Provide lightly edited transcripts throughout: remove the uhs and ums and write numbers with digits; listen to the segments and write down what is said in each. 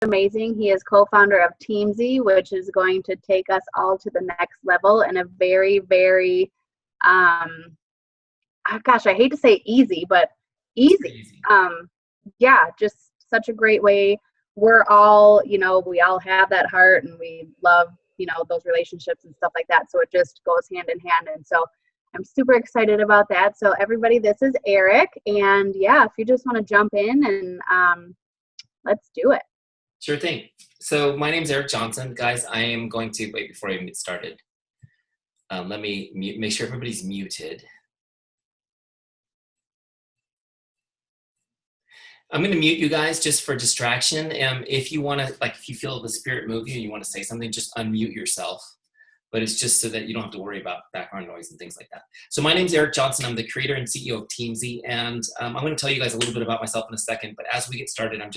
amazing. He is co-founder of Teamzy, which is going to take us all to the next level in a very, very, gosh, I hate to say easy, but easy. Yeah, just such a great way. We're all, we all have that heart and we love, those relationships and stuff like that. So it just goes hand in hand. And so I'm super excited about that. So everybody, this is Eric. And yeah, if you just want to jump in and let's do it. Sure thing. So my name is Eric Johnson. Guys, I am going to, wait, before I even get started, let me make sure everybody's muted. I'm going to mute you guys just for distraction. If you want to, if you feel the spirit move you and you want to say something, just unmute yourself. But it's just so that you don't have to worry about background noise and things like that. So my name is Eric Johnson. I'm the creator and CEO of Teamzy. And I'm going to tell you guys a little bit about myself in a second. But as we get started, I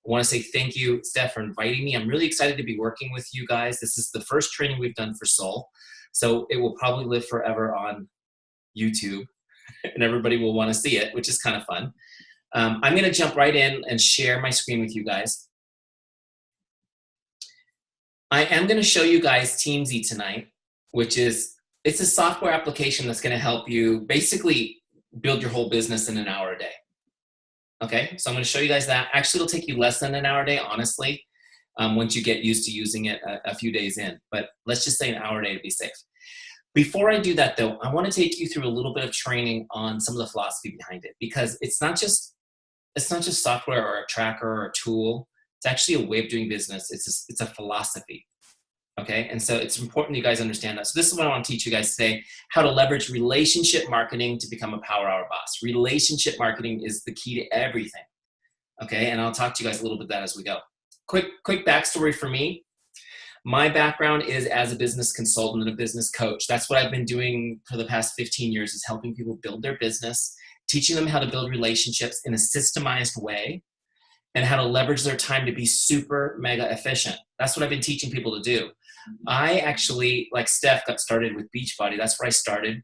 want to say thank you, Steph, for inviting me. I'm really excited to be working with you guys. This is the first training we've done for Solle. So it will probably live forever on YouTube. And everybody will want to see it, which is kind of fun. I'm going to jump right in and share my screen with you guys. I am going to show you guys Teamzy tonight, which is, it's a software application that's going to help you basically build your whole business in an hour a day. Okay, so I'm going to show you guys that. Actually, it'll take you less than an hour a day, honestly, once you get used to using it a few days in. But let's just say an hour a day to be safe. Before I do that, though, I want to take you through a little bit of training on some of the philosophy behind it, because it's not just software or a tracker or a tool. It's actually a way of doing business. It's a philosophy, okay? And so it's important you guys understand that. So this is what I want to teach you guys today, how to leverage relationship marketing to become a power hour boss. Relationship marketing is the key to everything, okay? And I'll talk to you guys a little bit about that as we go. Quick backstory for me. My background is as a business consultant and a business coach. That's what I've been doing for the past 15 years, is helping people build their business, teaching them how to build relationships in a systemized way, and how to leverage their time to be super mega efficient. That's what I've been teaching people to do. I actually, like Steph, got started with Beachbody. That's where I started,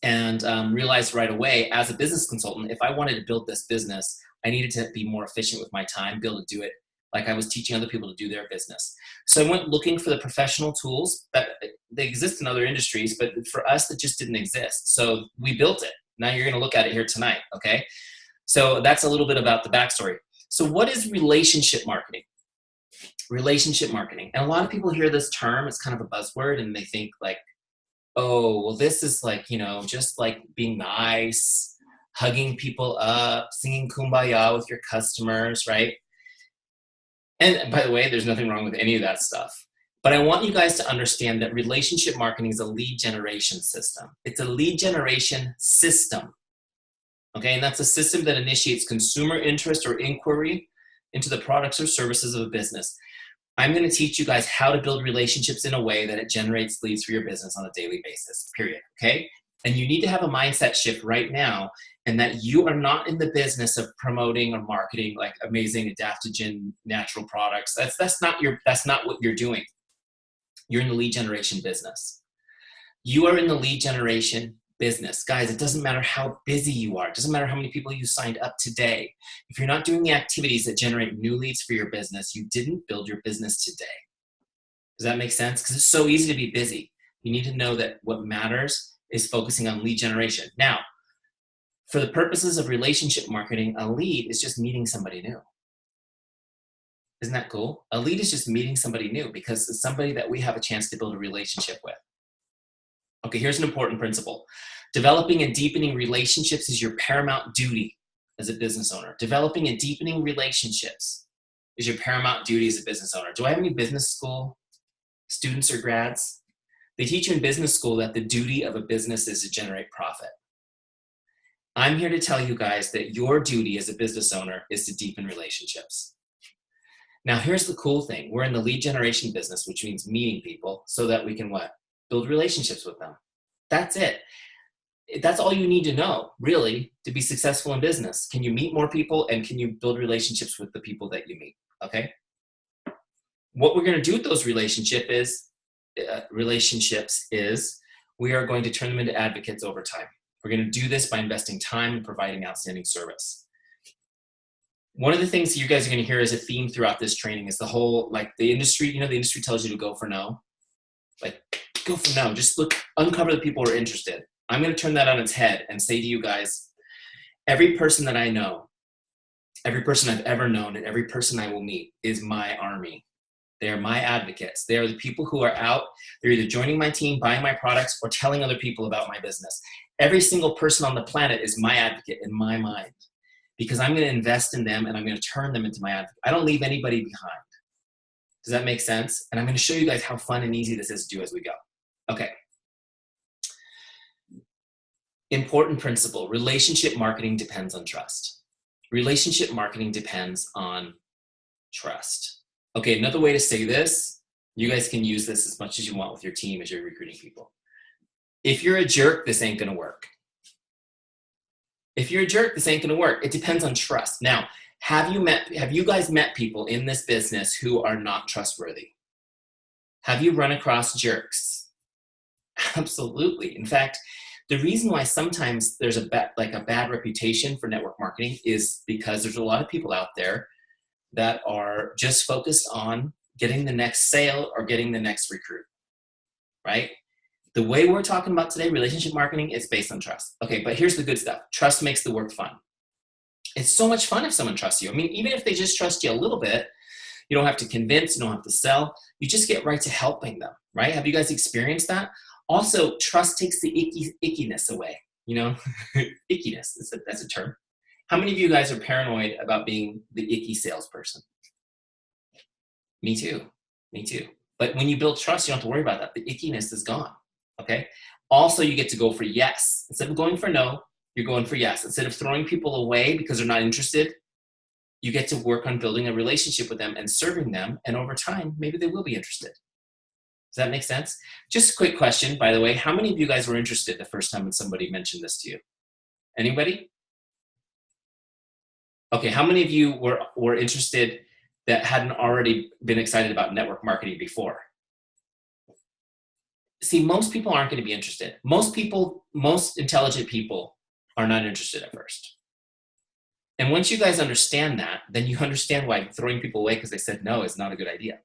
and realized right away as a business consultant, if I wanted to build this business, I needed to be more efficient with my time, be able to do it like I was teaching other people to do their business. So I went looking for the professional tools that they exist in other industries, but for us, that just didn't exist. So we built it. Now you're going to look at it here tonight, okay? So that's a little bit about the backstory. So what is relationship marketing? Relationship marketing. And a lot of people hear this term, it's kind of a buzzword, and they think like, oh, well, this is like, just like being nice, hugging people up, singing Kumbaya with your customers, right? And by the way, there's nothing wrong with any of that stuff. But I want you guys to understand that relationship marketing is a lead generation system. It's a lead generation system. Okay, and that's a system that initiates consumer interest or inquiry into the products or services of a business. I'm going to teach you guys how to build relationships in a way that it generates leads for your business on a daily basis, period. Okay? And you need to have a mindset shift right now, and that you are not in the business of promoting or marketing like amazing adaptogen natural products. That's not what you're doing. You're in the lead generation business. You are in the lead generation business. Guys, it doesn't matter how busy you are. It doesn't matter how many people you signed up today. If you're not doing the activities that generate new leads for your business, you didn't build your business today. Does that make sense? Because it's so easy to be busy. You need to know that what matters is focusing on lead generation. Now, for the purposes of relationship marketing, a lead is just meeting somebody new. Isn't that cool? A lead is just meeting somebody new because it's somebody that we have a chance to build a relationship with. Okay, here's an important principle. Developing and deepening relationships is your paramount duty as a business owner. Developing and deepening relationships is your paramount duty as a business owner. Do I have any business school students or grads? They teach you in business school that the duty of a business is to generate profit. I'm here to tell you guys that your duty as a business owner is to deepen relationships. Now, here's the cool thing. We're in the lead generation business, which means meeting people so that we can what? Build relationships with them. That's it. That's all you need to know, really, to be successful in business. Can you meet more people, and can you build relationships with the people that you meet, okay? What we're going to do with those relationships is we are going to turn them into advocates over time. We're going to do this by investing time and providing outstanding service. One of the things you guys are going to hear as a theme throughout this training is the whole, like the industry, the industry tells you to go for no. Like, go for no. Just look, uncover the people who are interested. I'm going to turn that on its head and say to you guys, every person that I know, every person I've ever known, and every person I will meet is my army. They are my advocates. They are the people who are out. They're either joining my team, buying my products, or telling other people about my business. Every single person on the planet is my advocate in my mind, because I'm going to invest in them and I'm going to turn them into my advocate. I don't leave anybody behind. Does that make sense? And I'm going to show you guys how fun and easy this is to do as we go. Okay. Important principle. Relationship marketing depends on trust. Relationship marketing depends on trust. Okay, another way to say this, you guys can use this as much as you want with your team as you're recruiting people. If you're a jerk, this ain't going to work. If you're a jerk, this ain't going to work. It depends on trust. Now, have you guys met people in this business who are not trustworthy? Have you run across jerks? Absolutely. In fact, the reason why sometimes there's a bad reputation for network marketing is because there's a lot of people out there that are just focused on getting the next sale or getting the next recruit, right? The way we're talking about today, relationship marketing, is based on trust. Okay, but here's the good stuff. Trust makes the work fun. It's so much fun if someone trusts you. I mean, even if they just trust you a little bit, you don't have to convince, you don't have to sell. You just get right to helping them, right? Have you guys experienced that? Also, trust takes the ickiness away, ickiness, that's a term. How many of you guys are paranoid about being the icky salesperson? Me too. But when you build trust, you don't have to worry about that. The ickiness is gone, okay? Also, you get to go for yes. Instead of going for no, you're going for yes. Instead of throwing people away because they're not interested, you get to work on building a relationship with them and serving them, and over time, maybe they will be interested. Does that make sense? Just a quick question, by the way. How many of you guys were interested the first time when somebody mentioned this to you? Anybody? Okay, how many of you were interested that hadn't already been excited about network marketing before? See, most people aren't going to be interested. Most intelligent people are not interested at first. And once you guys understand that, then you understand why throwing people away because they said no is not a good idea.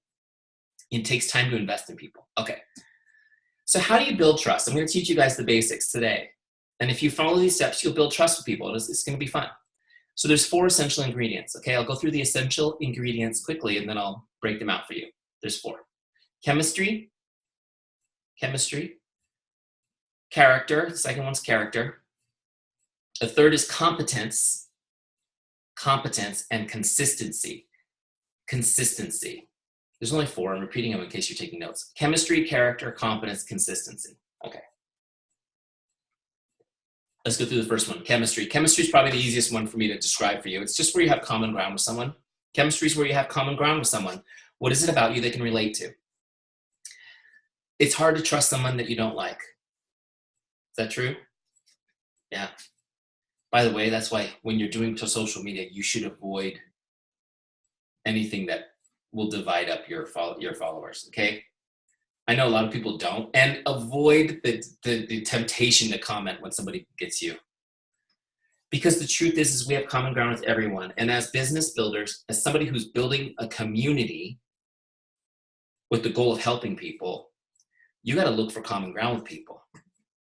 It takes time to invest in people. Okay, so how do you build trust? I'm going to teach you guys the basics today. And if you follow these steps, you'll build trust with people. It's going to be fun. So there's 4 essential ingredients. Okay, I'll go through the essential ingredients quickly and then I'll break them out for you. There's 4. Chemistry, character, the second one's character. The third is competence, and consistency. There's only 4. I'm repeating them in case you're taking notes. Chemistry, character, competence, consistency. Okay. Let's go through the first one, chemistry. Chemistry is probably the easiest one for me to describe for you. It's just where you have common ground with someone. Chemistry is where you have common ground with someone. What is it about you they can relate to? It's hard to trust someone that you don't like. Is that true? Yeah. By the way, that's why when you're doing social media, you should avoid anything that will divide up your followers, okay? I know a lot of people don't, and avoid the temptation to comment when somebody gets you. Because the truth is we have common ground with everyone. And as business builders, as somebody who's building a community with the goal of helping people, you got to look for common ground with people.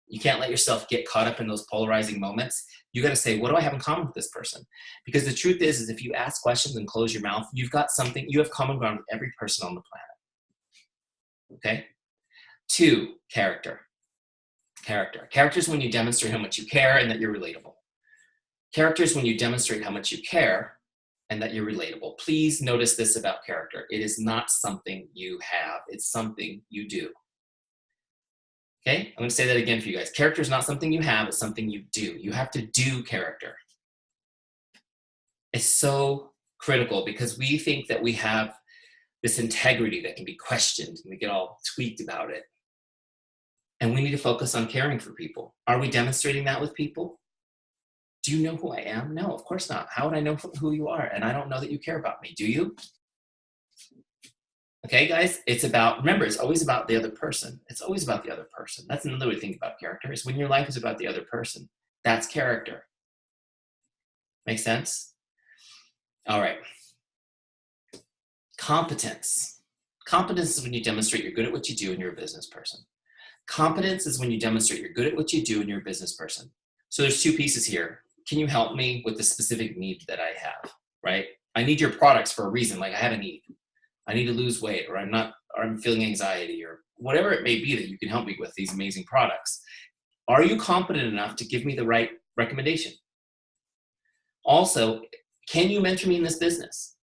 You can't let yourself get caught up in those polarizing moments. You got to say, what do I have in common with this person? Because the truth is if you ask questions and close your mouth, you've got something, you have common ground with every person on the planet. Okay? 2, character. Character is when you demonstrate how much you care and that you're relatable. Character is when you demonstrate how much you care and that you're relatable. Please notice this about character. It is not something you have. It's something you do. Okay? I'm going to say that again for you guys. Character is not something you have. It's something you do. You have to do character. It's so critical because we think that we have this integrity that can be questioned and we get all tweaked about it. And we need to focus on caring for people. Are we demonstrating that with people? Do you know who I am? No, of course not. How would I know who you are? And I don't know that you care about me. Do you? Okay, guys, remember, it's always about the other person. It's always about the other person. That's another way to think about character, is when your life is about the other person. That's character. Make sense? All right. Competence. Competence is when you demonstrate you're good at what you do and you're a business person. Competence is when you demonstrate you're good at what you do and you're a business person. So there's two pieces here. Can you help me with the specific need that I have, right? I need your products for a reason. Like I have a need. I need to lose weight, or I'm feeling anxiety, or whatever it may be that you can help me with these amazing products. Are you competent enough to give me the right recommendation? Also, can you mentor me in this business?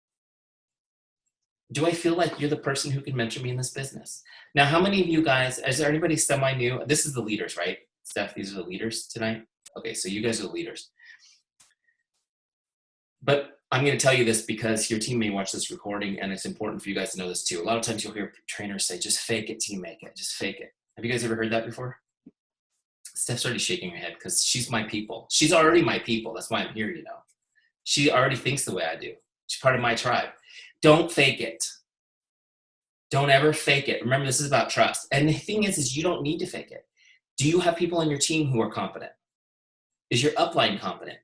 Do I feel like you're the person who can mentor me in this business? Now, how many of you guys, is there anybody semi-new? This is the leaders, right? Steph, these are the leaders tonight? Okay, so you guys are the leaders. But I'm going to tell you this because your team may watch this recording, and it's important for you guys to know this too. A lot of times you'll hear trainers say, just fake it, team, make it. Just fake it. Have you guys ever heard that before? Steph's already shaking her head because she's my people. She's already my people. That's why I'm here, you know. She already thinks the way I do. She's part of my tribe. Don't fake it. Don't ever fake it. Remember, this is about trust. And the thing is you don't need to fake it. Do you have people on your team who are competent? Is your upline competent?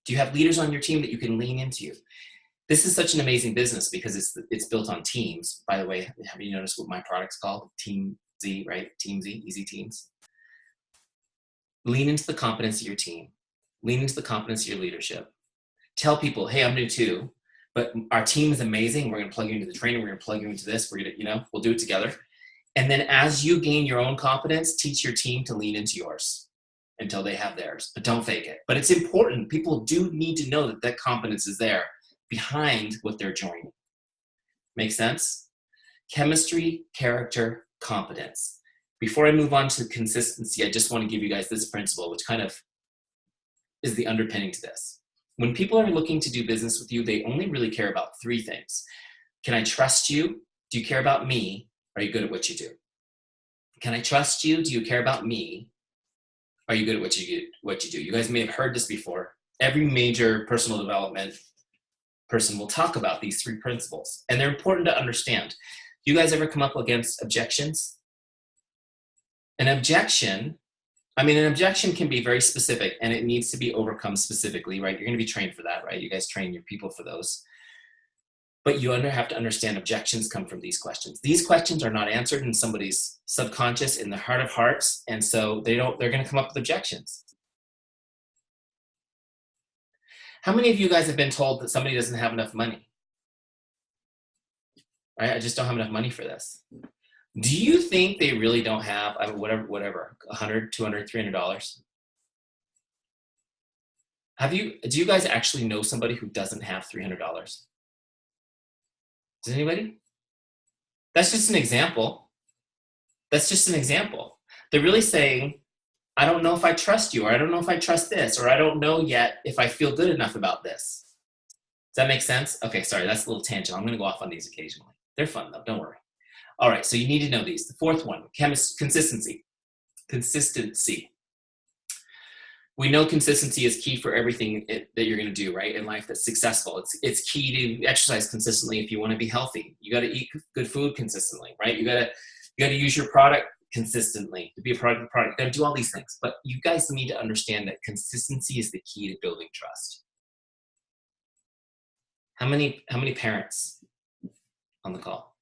Do you have leaders on your team that you can lean into? This is such an amazing business because it's built on teams. By the way, have you noticed what my product's called? Teamzy, right? Teamzy, easy teams. Lean into the competence of your team. Lean into the competence of your leadership. Tell people, hey, I'm new too, but our team is amazing. We're going to plug you into the training. We're going to plug you into this. We're going to, we'll do it together. And then as you gain your own competence, teach your team to lean into yours until they have theirs, but don't fake it. But it's important. People do need to know that that competence is there behind what they're joining. Make sense? Chemistry, character, competence. Before I move on to consistency, I just want to give you guys this principle, which kind of is the underpinning to this. When people are looking to do business with you, they only really care about three things. Can I trust you? Do you care about me? Are you good at what you do? Can I trust you? Do you care about me? Are you good at what you do? You guys may have heard this before. Every major personal development person will talk about these three principles, and they're important to understand. You guys ever come up against objections? An objection can be very specific, and it needs to be overcome specifically, right? You're going to be trained for that, right? You guys train your people for those. But you have to understand objections come from these questions. These questions are not answered in somebody's subconscious, in the heart of hearts, and so they're going to come up with objections. How many of you guys have been told that somebody doesn't have enough money? Right? I just don't have enough money for this. Do you think they really don't have, whatever, $100, $200, $300? Do you guys actually know somebody who doesn't have $300? Does anybody? That's just an example. That's just an example. They're really saying, I don't know if I trust you, or I don't know if I trust this, or I don't know yet if I feel good enough about this. Does that make sense? Okay, sorry, that's a little tangent. I'm going to go off on these occasionally. They're fun though, don't worry. All right, so you need to know these. The fourth one, consistency. Consistency. We know consistency is key for everything that you're going to do, right, in life that's successful. It's key to exercise consistently if you want to be healthy. You got to eat good food consistently, right? You got to use your product consistently to be a product of the product. You got to do all these things. But you guys need to understand that consistency is the key to building trust. How many parents on the call?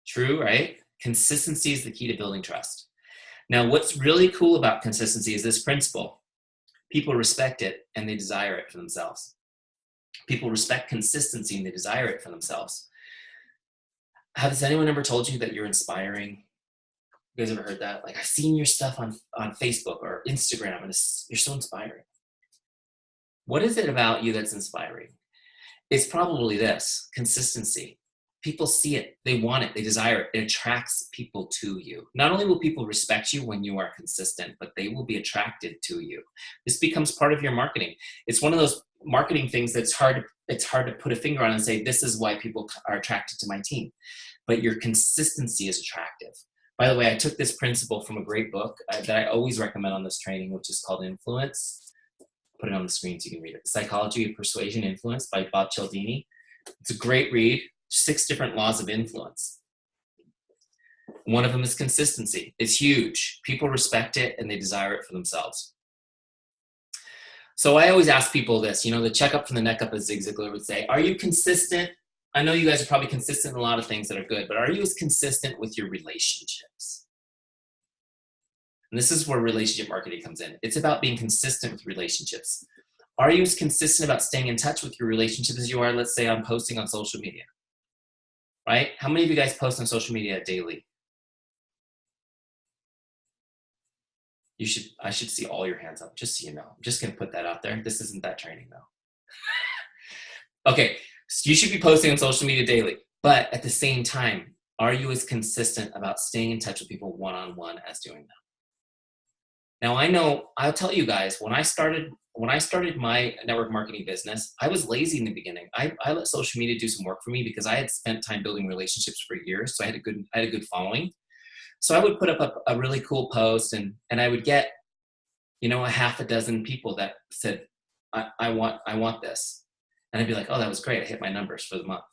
True, right? Consistency is the key to building trust. Now, what's really cool about consistency is this principle. People respect it and they desire it for themselves. People respect consistency and they desire it for themselves. Has anyone ever told you that you're inspiring? You guys ever heard that? Like, I've seen your stuff on Facebook or Instagram and you're so inspiring. What is it about you that's inspiring? It's probably this, consistency. People see it, they want it, they desire it. It attracts people to you. Not only will people respect you when you are consistent, but they will be attracted to you. This becomes part of your marketing. It's one of those marketing things that's hard to put a finger on and say, this is why people are attracted to my team. But your consistency is attractive. By the way, I took this principle from a great book that I always recommend on this training, which is called Influence. Put it on the screen so you can read it. The Psychology of Persuasion Influence by Bob Cialdini. It's a great read. 6 different laws of influence. One of them is consistency. It's huge. People respect it and they desire it for themselves. So I always ask people this, the checkup from the neck up, as Zig Ziglar would say, are you consistent? I know you guys are probably consistent in a lot of things that are good, but are you as consistent with your relationships? And this is where relationship marketing comes in. It's about being consistent with relationships. Are you as consistent about staying in touch with your relationships as you are, let's say, on posting on social media? Right? How many of you guys post on social media daily? I should see all your hands up, just so you know. I'm just going to put that out there. This isn't that training, though. Okay, so you should be posting on social media daily. But at the same time, are you as consistent about staying in touch with people one-on-one as doing that? Now, I'll tell you guys, when I started my network marketing business, I was lazy in the beginning. I let social media do some work for me because I had spent time building relationships for years. So I had a good following. So I would put up a really cool post and I would get, a half a dozen people that said, I want this. And I'd be like, oh, that was great. I hit my numbers for the month.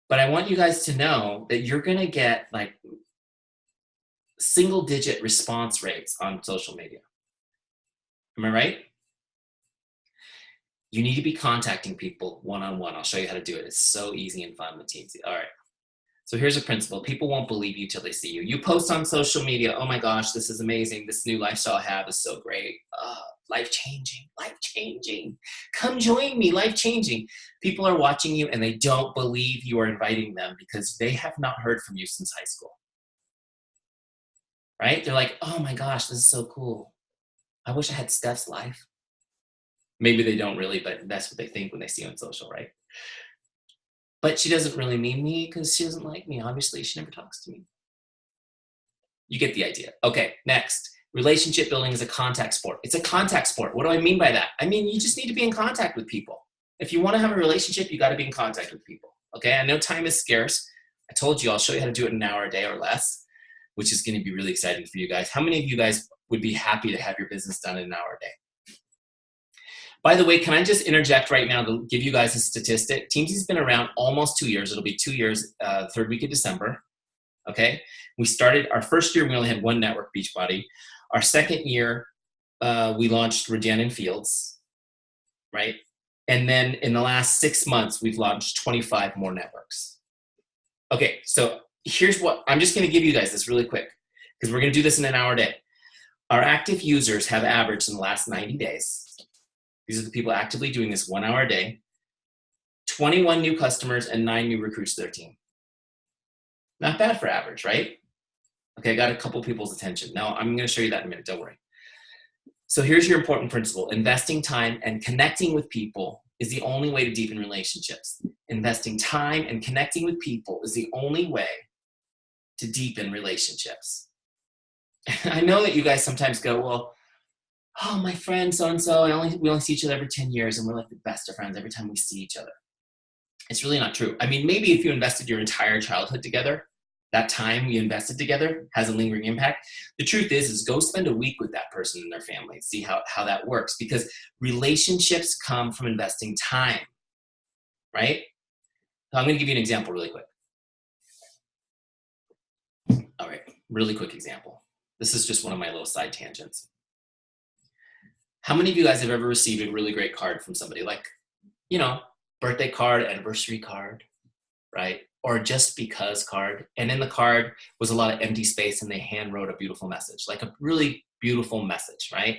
But I want you guys to know that you're going to get like single digit response rates on social media. Am I right? You need to be contacting people one-on-one. I'll show you how to do it. It's so easy and fun with Teamzy. All right. So here's a principle. People won't believe you till they see you. You post on social media, oh my gosh, this is amazing. This new lifestyle I have is so great. Life-changing. Come join me, life-changing. People are watching you and they don't believe you are inviting them because they have not heard from you since high school. Right? They're like, oh my gosh, this is so cool. I wish I had Steph's life. Maybe they don't really, but that's what they think when they see you on social, right? But she doesn't really mean me because she doesn't like me. Obviously, she never talks to me. You get the idea. Okay, next. Relationship building is a contact sport. It's a contact sport. What do I mean by that? I mean, you just need to be in contact with people. If you want to have a relationship, you got to be in contact with people. Okay, I know time is scarce. I told you I'll show you how to do it in an hour a day or less, which is going to be really exciting for you guys. How many of you guys would be happy to have your business done in an hour a day? By the way, can I just interject right now to give you guys a statistic? Teamzy's been around almost 2 years. It'll be 2 years, third week of December. Okay. We started our first year, we only had one network, Beachbody. Our second year, we launched Rhodanian Fields, right? And then in the last 6 months, we've launched 25 more networks. Okay. So here's what, I'm just going to give you guys this really quick because we're going to do this in an hour a day. Our active users have averaged in the last 90 days. These are the people actively doing this 1 hour a day. 21 new customers and 9 new recruits to their team. Not bad for average, right? Okay, I got a couple people's attention. Now, I'm going to show you that in a minute. Don't worry. So here's your important principle. Investing time and connecting with people is the only way to deepen relationships. Investing time and connecting with people is the only way to deepen relationships. I know that you guys sometimes go, well, oh, my friend so-and-so, we only see each other every 10 years and we're like the best of friends every time we see each other. It's really not true. I mean, maybe if you invested your entire childhood together, that time you invested together has a lingering impact. The truth is go spend a week with that person and their family, see how that works, because relationships come from investing time, right? So I'm going to give you an example really quick. All right, really quick example. This is just one of my little side tangents. How many of you guys have ever received a really great card from somebody, like, birthday card, anniversary card, right? Or just because card. And in the card was a lot of empty space and they hand wrote a beautiful message, like a really beautiful message, right?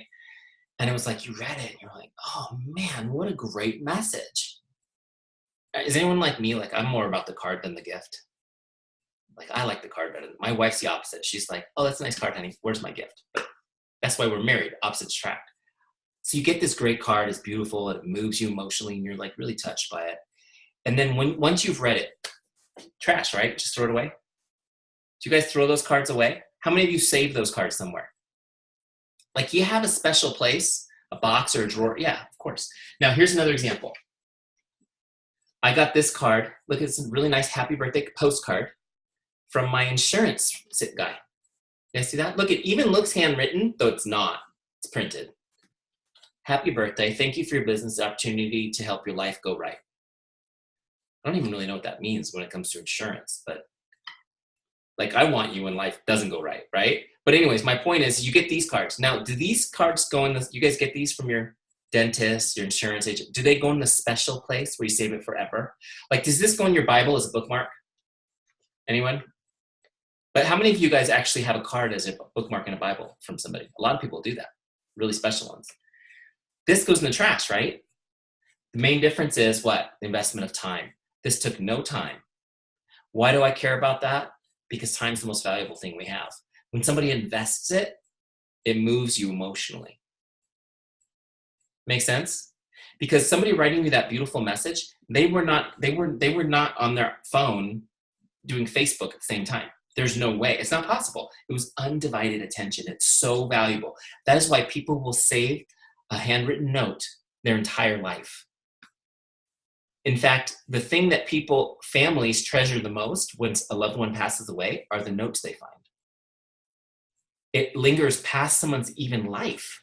And it was like, you read it and you're like, oh man, what a great message. Is anyone like me? Like, I'm more about the card than the gift. Like, I like the card better. My wife's the opposite. She's like, oh, that's a nice card, honey. Where's my gift? But that's why we're married, opposites attract. So you get this great card, it's beautiful, and it moves you emotionally, and you're like really touched by it. And then once you've read it, trash, right? Just throw it away. Do you guys throw those cards away? How many of you save those cards somewhere? Like, you have a special place, a box or a drawer? Yeah, of course. Now, here's another example. I got this card. Look, it's a really nice happy birthday postcard from my insurance guy. You guys see that? Look, it even looks handwritten, though it's not. It's printed. Happy birthday. Thank you for your business opportunity to help your life go right. I don't even really know what that means when it comes to insurance, but like, I want you when life doesn't go right, right? But anyways, my point is you get these cards. Now, do these cards go in this, you guys get these from your dentist, your insurance agent? Do they go in the special place where you save it forever? Like, does this go in your Bible as a bookmark? Anyone? But how many of you guys actually have a card as a bookmark in a Bible from somebody? A lot of people do that, really special ones. This goes in the trash, right? The main difference is what? The investment of time. This took no time. Why do I care about that? Because time's the most valuable thing we have. When somebody invests it, it moves you emotionally. Make sense? Because somebody writing you that beautiful message, they were not on their phone doing Facebook at the same time. There's no way. It's not possible. It was undivided attention. It's so valuable. That is why people will save a handwritten note their entire life. In fact, the thing that families treasure the most when a loved one passes away are the notes they find. It lingers past someone's even life.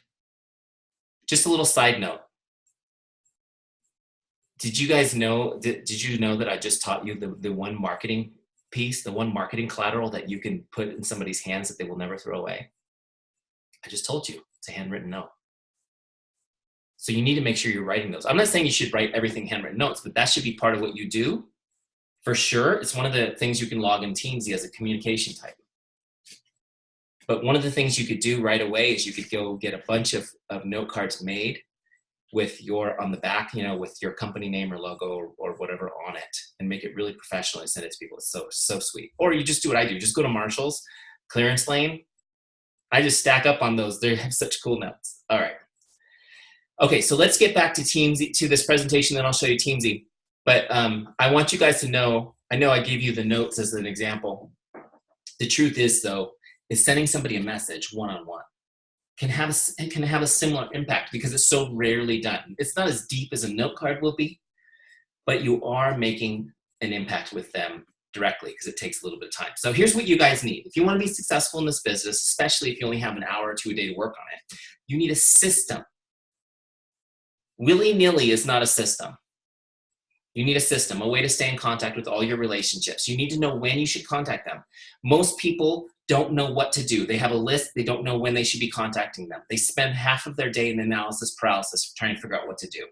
Just a little side note. Did you guys know, did you know that I just taught you the one marketing piece, the one marketing collateral that you can put in somebody's hands that they will never throw away? I just told you, it's a handwritten note. So you need to make sure you're writing those. I'm not saying you should write everything handwritten notes, but that should be part of what you do. For sure, it's one of the things you can log in Teamzy as a communication type. But one of the things you could do right away is you could go get a bunch of note cards made with on the back, with your company name or logo or whatever on it, and make it really professional and send it to people. It's so sweet. Or you just do what I do. Just go to Marshall's, clearance lane. I just stack up on those. They have such cool notes. All right. Okay, so let's get back to Teamzy, to this presentation, then I'll show you Teamzy. But I want you guys to know, I know I gave you the notes as an example. The truth is, though, is sending somebody a message one-on-one can have a similar impact because it's so rarely done. It's not as deep as a note card will be, but you are making an impact with them directly because it takes a little bit of time. So here's what you guys need. If you want to be successful in this business, especially if you only have an hour or two a day to work on it, you need a system. Willy-nilly is not a system. You need a system, a way to stay in contact with all your relationships. You need to know when you should contact them. Most people don't know what to do. They have a list. They don't know when they should be contacting them. They spend half of their day in analysis paralysis trying to figure out what to do.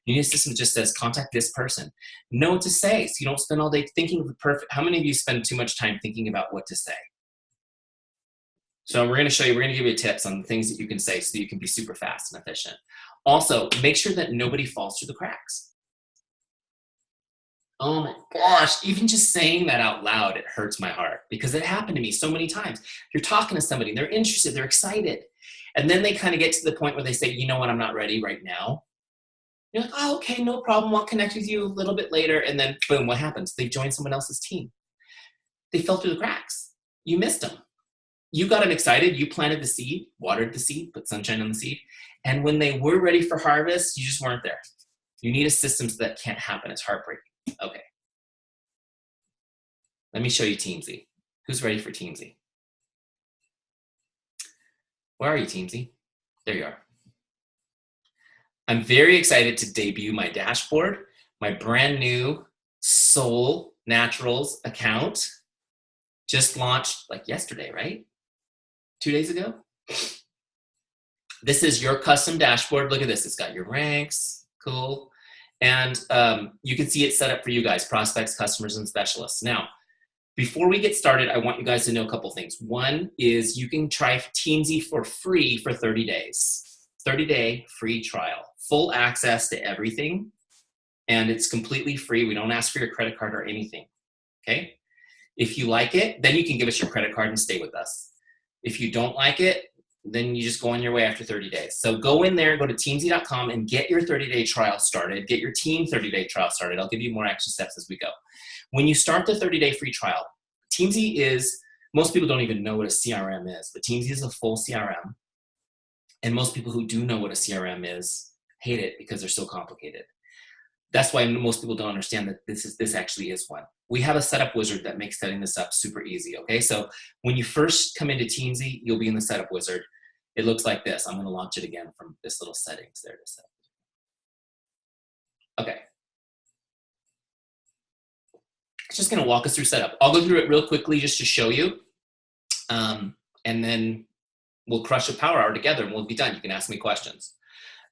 You need a system that just says, contact this person. Know what to say so you don't spend all day thinking of the perfect. How many of you spend too much time thinking about what to say? So we're going to give you tips on the things that you can say so that you can be super fast and efficient. Also, make sure that nobody falls through the cracks. Oh my gosh, even just saying that out loud, it hurts my heart because it happened to me so many times. You're talking to somebody, they're interested, they're excited. And then they kind of get to the point where they say, you know what, I'm not ready right now. You're like, oh, okay, no problem. I'll connect with you a little bit later. And then boom, what happens? They join someone else's team. They fell through the cracks. You missed them. You got them excited. You planted the seed, watered the seed, put sunshine on the seed. And when they were ready for harvest, you just weren't there. You need a system so that can't happen. It's heartbreaking. Okay. Let me show you Teamzy. Who's ready for Teamzy? Where are you, Teamzy? There you are. I'm very excited to debut my dashboard, my brand new Solle Naturals account. Just launched like yesterday, right? 2 days ago. This is your custom dashboard. Look at this. It's got your ranks. Cool. And you can see it set up for you guys, prospects, customers, and specialists. Now, before we get started, I want you guys to know a couple things. One is you can try Teamzy for free for 30 days. 30-day free trial. Full access to everything. And it's completely free. We don't ask for your credit card or anything. Okay? If you like it, then you can give us your credit card and stay with us. If you don't like it, then you just go on your way after 30 days. So go in there, go to teamzy.com and get your 30-day trial started. Get your team 30-day trial started. I'll give you more action steps as we go. When you start the 30-day free trial, Teamzy is, most people don't even know what a CRM is, but Teamzy is a full CRM. And most people who do know what a CRM is hate it because they're so complicated. That's why most people don't understand that this actually is one. We have a setup wizard that makes setting this up super easy, okay? So when you first come into Teamzy, you'll be in the setup wizard. It looks like this. I'm going to launch it again from this little settings there to set. Okay. It's just going to walk us through setup. I'll go through it real quickly just to show you. and then we'll crush a power hour together and we'll be done. You can ask me questions.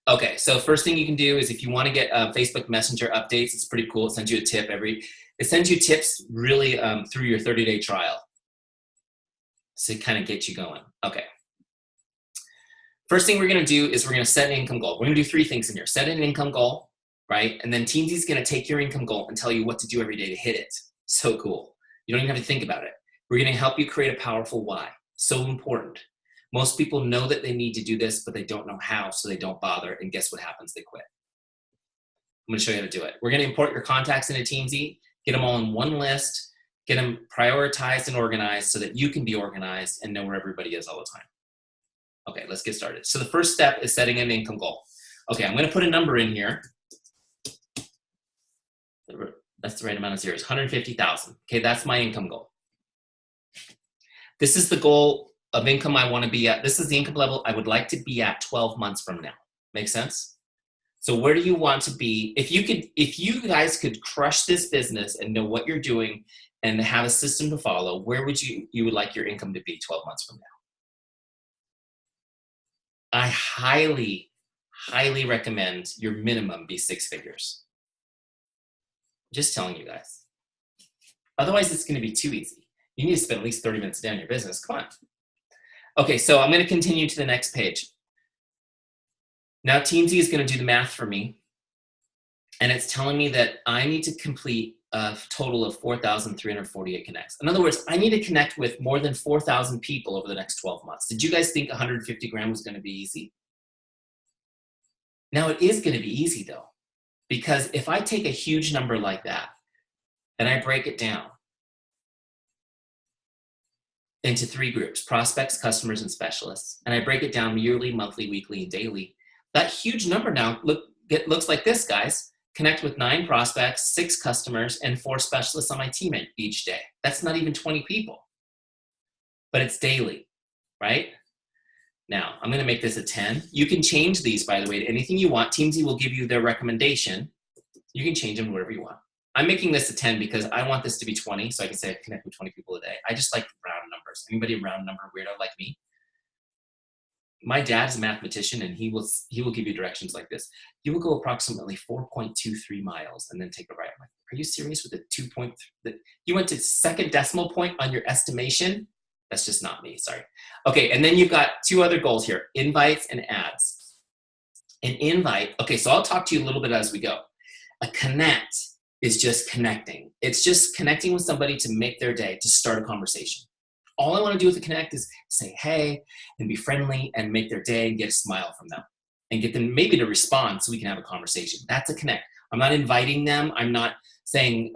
Okay, so first thing you can do is if you want to get Facebook Messenger updates, it's pretty cool. It sends you a tip it sends you tips really through your 30-day trial. So kind of get you going. Okay. First thing we're going to do is we're going to set an income goal. We're going to do 3 things in here. Set an income goal, right? And then Teamzy's going to take your income goal and tell you what to do every day to hit it. So cool. You don't even have to think about it. We're going to help you create a powerful why. So important. Most people know that they need to do this, but they don't know how, so they don't bother. And guess what happens? They quit. I'm going to show you how to do it. We're going to import your contacts into Teamzy, get them all in one list, get them prioritized and organized so that you can be organized and know where everybody is all the time. Okay, let's get started. So the first step is setting an income goal. Okay, I'm going to put a number in here. That's the right amount of zeros, 150,000. Okay, that's my income goal. This is the goal of income I want to be at. This is the income level I would like to be at 12 months from now. Make sense? So where do you want to be? If you guys could crush this business and know what you're doing and have a system to follow, where would you would like your income to be 12 months from now? I highly, highly recommend your minimum be 6 figures. Just telling you guys. Otherwise, it's going to be too easy. You need to spend at least 30 minutes a day on your business. Come on. Okay, so I'm going to continue to the next page. Now, Teamzy is going to do the math for me. And it's telling me that I need to complete a total of 4,348 connects. In other words, I need to connect with more than 4,000 people over the next 12 months. Did you guys think 150 grand was going to be easy? Now, it is going to be easy, though. Because if I take a huge number like that and I break it down into 3 groups, prospects, customers, and specialists, and I break it down yearly, monthly, weekly, and daily, that huge number now looks like this, guys. Connect with 9 prospects, 6 customers, and 4 specialists on my team each day. That's not even 20 people, but it's daily, right? Now, I'm going to make this a 10. You can change these, by the way, to anything you want. Teamzy will give you their recommendation. You can change them whatever you want. I'm making this a 10 because I want this to be 20, so I can say I connect with 20 people a day. I just like round numbers. Anybody a round number weirdo like me? My dad's a mathematician, and he will give you directions like this. You will go approximately 4.23 miles and then take a right. I'm like, are you serious with the 2.3? You went to second decimal point on your estimation? That's just not me, sorry. Okay, and then you've got 2 other goals here, invites and ads. An invite, okay, so I'll talk to you a little bit as we go. A connect is just connecting. It's just connecting with somebody to make their day, to start a conversation. All I want to do with a connect is say hey and be friendly and make their day and get a smile from them and get them maybe to respond so we can have a conversation. That's a connect. I'm not inviting them. I'm not saying,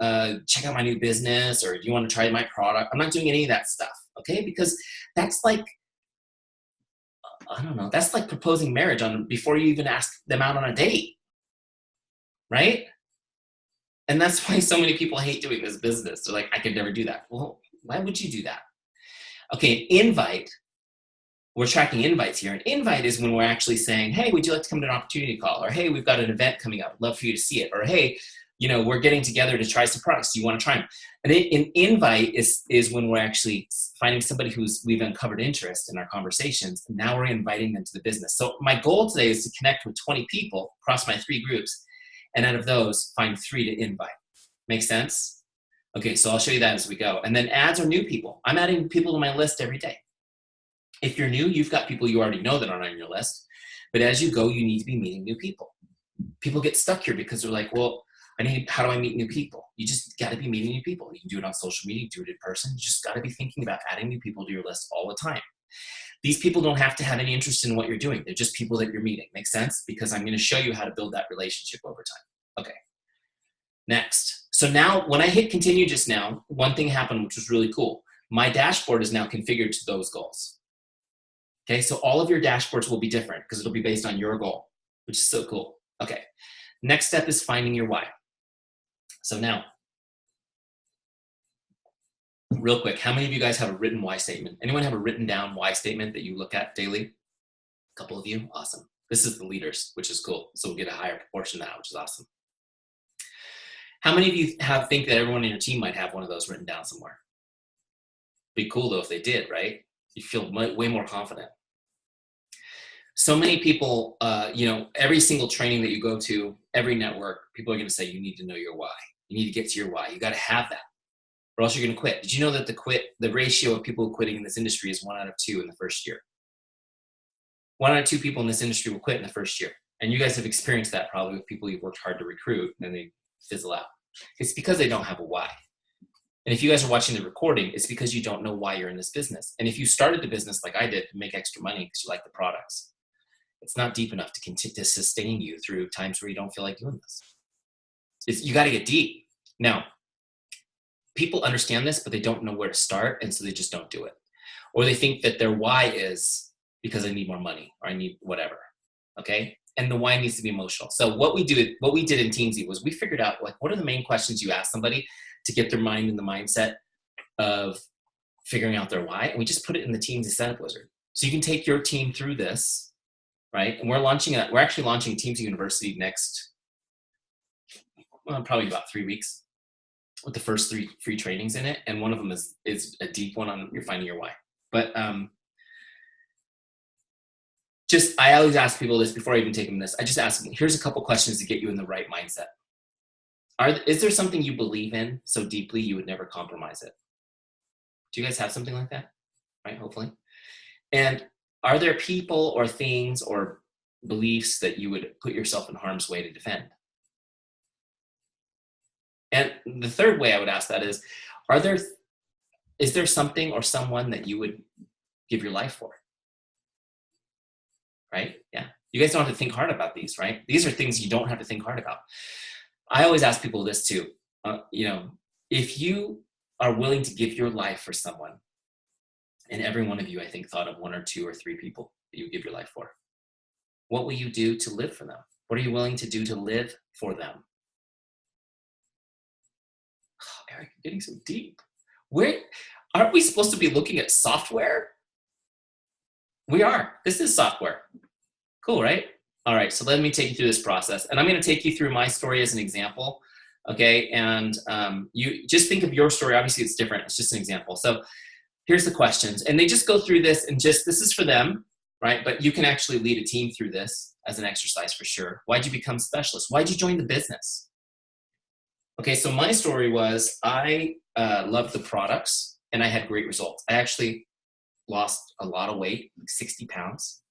check out my new business or do you want to try my product? I'm not doing any of that stuff, okay? Because that's like, I don't know, that's like proposing marriage before you even ask them out on a date, right? And that's why so many people hate doing this business. They're like, I could never do that. Well, why would you do that? Okay, an invite, we're tracking invites here. An invite is when we're actually saying, hey, would you like to come to an opportunity call? Or hey, we've got an event coming up. I'd love for you to see it. Or hey, we're getting together to try some products. Do you want to try them? And an invite is when we're actually finding somebody we've uncovered interest in our conversations. And now we're inviting them to the business. So my goal today is to connect with 20 people across my 3 groups. And out of those, find 3 to invite. Make sense? Okay, so I'll show you that as we go. And then ads are new people. I'm adding people to my list every day. If you're new, you've got people you already know that aren't on your list. But as you go, you need to be meeting new people. People get stuck here because they're like, well, how do I meet new people? You just got to be meeting new people. You can do it on social media, do it in person. You just got to be thinking about adding new people to your list all the time. These people don't have to have any interest in what you're doing. They're just people that you're meeting. Make sense? Because I'm going to show you how to build that relationship over time. Okay. Next. So now when I hit continue just now, one thing happened which was really cool. My dashboard is now configured to those goals. Okay, so all of your dashboards will be different because it'll be based on your goal, which is so cool. Okay, next step is finding your why. So now, real quick, how many of you guys have a written why statement? Anyone have a written down why statement that you look at daily? A couple of you? Awesome. This is the leaders, which is cool. So we'll get a higher proportion of that, which is awesome. How many of you think that everyone in your team might have one of those written down somewhere? Be cool though if they did, right? You feel way more confident. So many people, every single training that you go to, every network, people are going to say, you need to know your why. You need to get to your why. You got to have that, or else you're going to quit. Did you know that the ratio of people quitting in this industry is 1 out of 2 in the first year? 1 out of 2 people in this industry will quit in the first year. And you guys have experienced that probably with people you've worked hard to recruit and they fizzle out. It's because they don't have a why. And if you guys are watching the recording, it's because you don't know why you're in this business. And if you started the business like I did to make extra money because you like the products, it's not deep enough to continue to sustain you through times where you don't feel like doing this. You got to get deep. Now, people understand this, but they don't know where to start, and so they just don't do it. Or they think that their why is because I need more money or I need whatever, okay? And the why needs to be emotional. So what we did in Teamzy was we figured out, like, what are the main questions you ask somebody to get their mind in the mindset of figuring out their why, and we just put it in the Teamzy setup wizard. So you can take your team through this, right? And we're actually launching Teamzy University next, probably about 3 weeks, with the first 3 free trainings in it, and one of them is a deep one on you're finding your why. But I always ask people this before I even take them this. I just ask them, here's a couple questions to get you in the right mindset. Is there something you believe in so deeply you would never compromise it? Do you guys have something like that? Right, hopefully. And are there people or things or beliefs that you would put yourself in harm's way to defend? And the third way I would ask that is there something or someone that you would give your life for? Right? Yeah. You guys don't have to think hard about these, right? These are things you don't have to think hard about. I always ask people this too. If you are willing to give your life for someone, and every one of you, I think, thought of 1 or 2 or 3 people that you would give your life for, what will you do to live for them? What are you willing to do to live for them? Oh, Eric, you're getting so deep. Aren't we supposed to be looking at software? We are. This is software. Cool, right? All right, so let me take you through this process. And I'm going to take you through my story as an example, okay? And you just think of your story. Obviously, it's different. It's just an example. So here's the questions. And they just go through this, and this is for them, right? But you can actually lead a team through this as an exercise for sure. Why'd you become specialist? Why'd you join the business? Okay, so my story was I loved the products, and I had great results. I actually lost a lot of weight, like 60 pounds.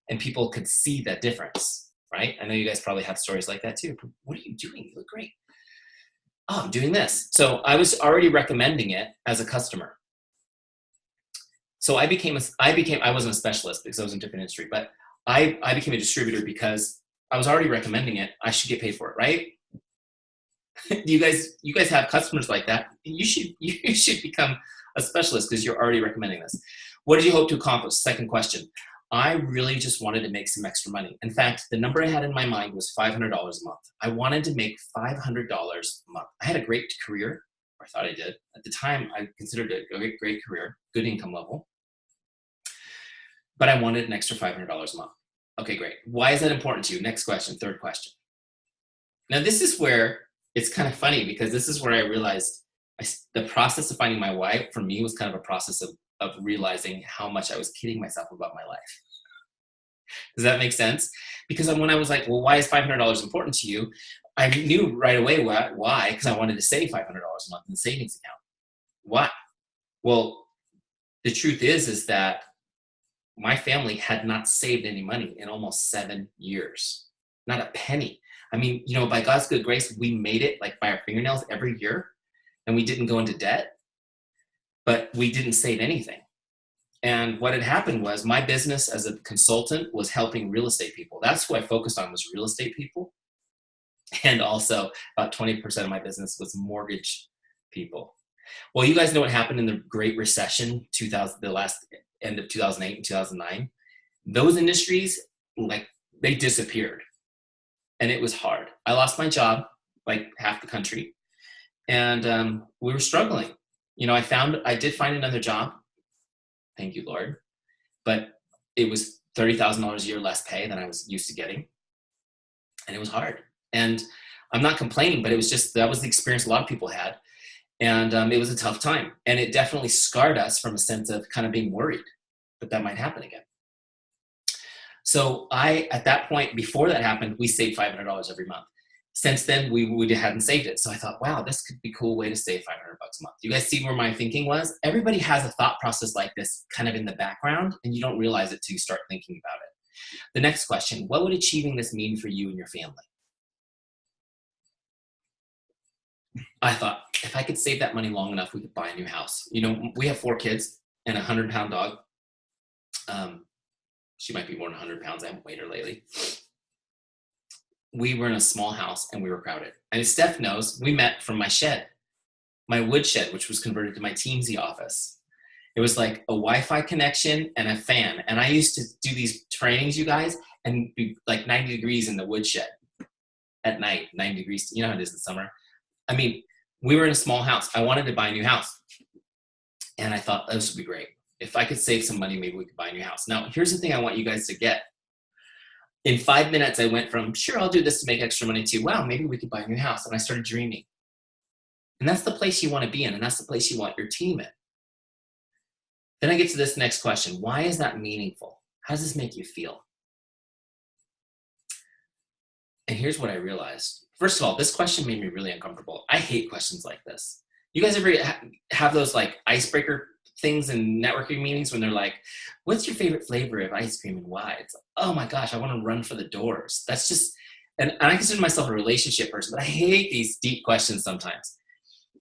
And people could see that difference, right? I know you guys probably have stories like that too. What are you doing? You look great. Oh, I'm doing this. So I was already recommending it as a customer. So I wasn't a specialist because I was in a different industry, but I became a distributor because I was already recommending it. I should get paid for it, right? You guys have customers like that. You should become a specialist because you're already recommending this. What did you hope to accomplish? Second question. I really just wanted to make some extra money. In fact, the number I had in my mind was $500 a month. I wanted to make $500 a month. I had a great career, or I thought I did. At the time, I considered it a great career, good income level. But I wanted an extra $500 a month. Okay, great. Why is that important to you? Next question, third question. Now, this is where it's kind of funny because this is where I realized the process of finding my why for me was kind of a process of realizing how much I was kidding myself about my life. Does that make sense? Because when I was like, well, why is $500 important to you? I knew right away why, because I wanted to save $500 a month in the savings account. Why? Well, the truth is that my family had not saved any money in almost 7 years. Not a penny. I mean, by God's good grace, we made it like by our fingernails every year, and we didn't go into debt. But we didn't save anything. And what had happened was my business as a consultant was helping real estate people. That's who I focused on, was real estate people. And also about 20% of my business was mortgage people. Well, you guys know what happened in the Great Recession, the last end of 2008 and 2009. Those industries, they disappeared. And it was hard. I lost my job, like half the country. And we were struggling. I did find another job. Thank you, Lord. But it was $30,000 a year less pay than I was used to getting. And it was hard. And I'm not complaining, but it was that was the experience a lot of people had. And it was a tough time. And it definitely scarred us from a sense of kind of being worried. but that might happen again. So at that point, before that happened, we saved $500 every month. Since then, we hadn't saved it. So I thought, wow, this could be a cool way to save $500 a month. You guys see where my thinking was? Everybody has a thought process like this kind of in the background, and you don't realize it till you start thinking about it. The next question, what would achieving this mean for you and your family? I thought, if I could save that money long enough, we could buy a new house. You know, we have 4 kids and a 100-pound dog. She might be more than 100 pounds. I haven't weighed her lately. We were in a small house and we were crowded. And as Steph knows, we met from my shed, my wood shed, which was converted to my Teamzy office. It was like a Wi-Fi connection and a fan. And I used to do these trainings, you guys, and be like 90 degrees in the wood shed at night, 90 degrees. You know how it is in summer. I mean, we were in a small house. I wanted to buy a new house. And I thought, this would be great. If I could save some money, maybe we could buy a new house. Now, here's the thing I want you guys to get. In 5 minutes, I went from, sure, I'll do this to make extra money, to, wow, maybe we could buy a new house. And I started dreaming. And that's the place you want to be in, and that's the place you want your team in. Then I get to this next question. Why is that meaningful? How does this make you feel? And here's what I realized. First of all, this question made me really uncomfortable. I hate questions like this. You guys ever have those like icebreaker things in networking meetings when they're like, what's your favorite flavor of ice cream and why? It's like, oh my gosh, I want to run for the doors. That's just, and I consider myself a relationship person, but I hate these deep questions sometimes.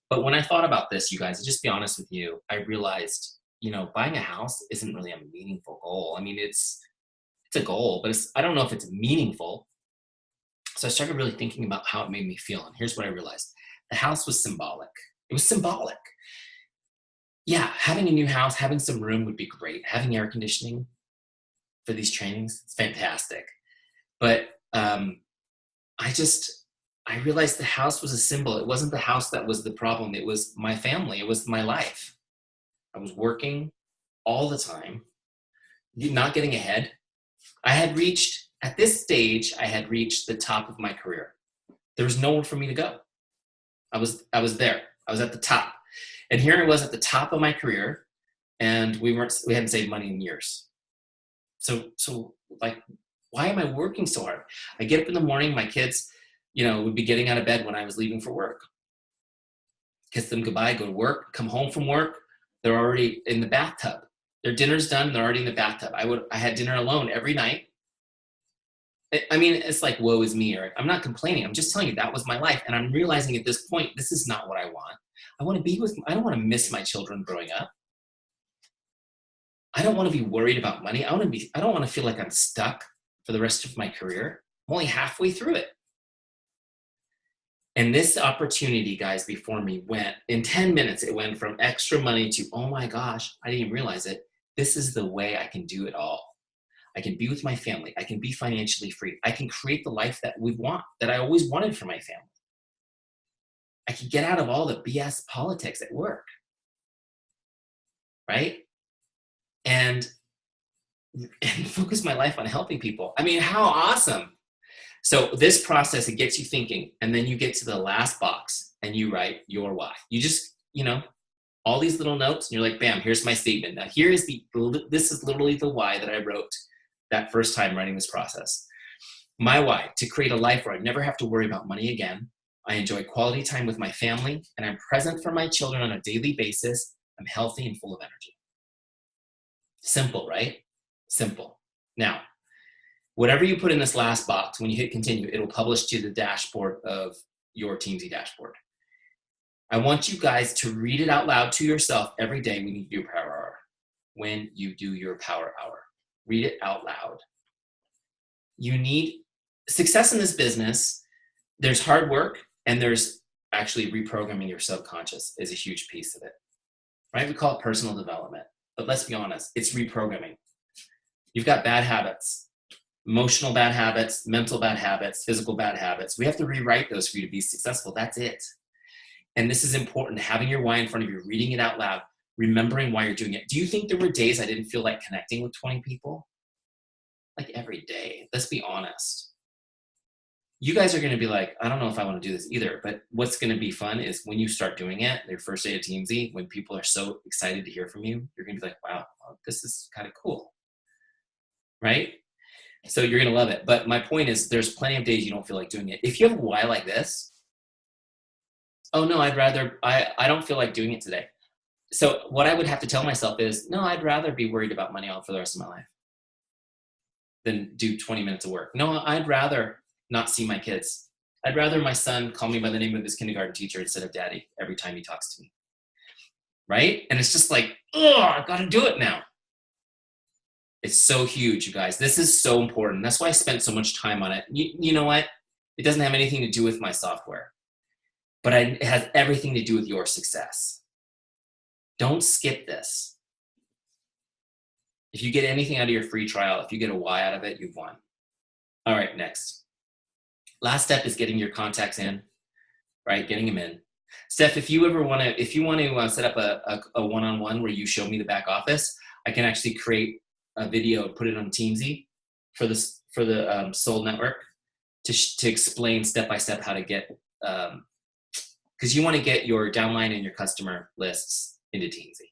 But when I thought about this, you guys, to just be honest with you, I realized, you know, buying a house isn't really a meaningful goal. I mean, it's a goal, but I don't know if it's meaningful. So I started really thinking about how it made me feel. And here's what I realized. The house was symbolic. It was symbolic. Yeah, having a new house, having some room would be great. Having air conditioning for these trainings, it's fantastic. But I realized the house was a symbol. It wasn't the house that was the problem. It was my family. It was my life. I was working all the time, not getting ahead. At this stage, I had reached the top of my career. There was nowhere for me to go. I was there. I was at the top. And here I was at the top of my career, and we hadn't saved money in years. So like, why am I working so hard? I get up in the morning, my kids, you know, would be getting out of bed when I was leaving for work. Kiss them goodbye, go to work, come home from work. They're already in the bathtub. Their dinner's done, they're already in the bathtub. I had dinner alone every night. I mean, it's like, woe is me, or I'm not complaining. I'm just telling you that was my life. And I'm realizing at this point, this is not what I want. I don't want to miss my children growing up. I don't want to be worried about money. I don't want to feel like I'm stuck for the rest of my career. I'm only halfway through it. And this opportunity, guys, before me went, in 10 minutes, it went from extra money to, oh my gosh, I didn't even realize it. This is the way I can do it all. I can be with my family. I can be financially free. I can create the life that I always wanted for my family. I can get out of all the BS politics at work, right? And focus my life on helping people. I mean, how awesome. So this process, it gets you thinking, and then you get to the last box and you write your why. You just, you know, all these little notes, and you're like, bam, here's my statement. Now this is literally the why that I wrote that first time writing this process. My why, to create a life where I never have to worry about money again. I enjoy quality time with my family, and I'm present for my children on a daily basis. I'm healthy and full of energy. Simple, right? Simple. Now, whatever you put in this last box, when you hit continue, it'll publish to the dashboard of your Teamzy dashboard. I want you guys to read it out loud to yourself every day when you do your power hour. When you do your power hour, read it out loud. You need success in this business. There's hard work, and there's actually reprogramming your subconscious is a huge piece of it, right? We call it personal development, but let's be honest, it's reprogramming. You've got bad habits, emotional bad habits, mental bad habits, physical bad habits. We have to rewrite those for you to be successful. That's it. And this is important, having your why in front of you, reading it out loud, remembering why you're doing it. Do you think there were days I didn't feel like connecting with 20 people? Like every day, let's be honest. you guys are going to be like, I don't know if I want to do this either. But what's going to be fun is when you start doing it, your first day at Teamzy, when people are so excited to hear from you, you're going to be like, wow, this is kind of cool. Right? So you're going to love it. But my point is there's plenty of days you don't feel like doing it. If you have a why like this, oh no, I don't feel like doing it today. So what I would have to tell myself is, no, I'd rather be worried about money for the rest of my life than do 20 minutes of work. No, I'd rather not see my kids. I'd rather my son call me by the name of his kindergarten teacher instead of daddy every time he talks to me. Right? And it's just like, oh, I got to do it now. It's so huge, you guys. This is so important. That's why I spent so much time on it. You know what? It doesn't have anything to do with my software, but it has everything to do with your success. Don't skip this. If you get anything out of your free trial, if you get a why out of it, you've won. All right, next. Last step is getting your contacts in, right? Getting them in. Steph, if you want to set up a one-on-one where you show me the back office, I can actually create a video, put it on Teamzy for the Solle network to explain step-by-step how to get, because you want to get your downline and your customer lists into Teamzy,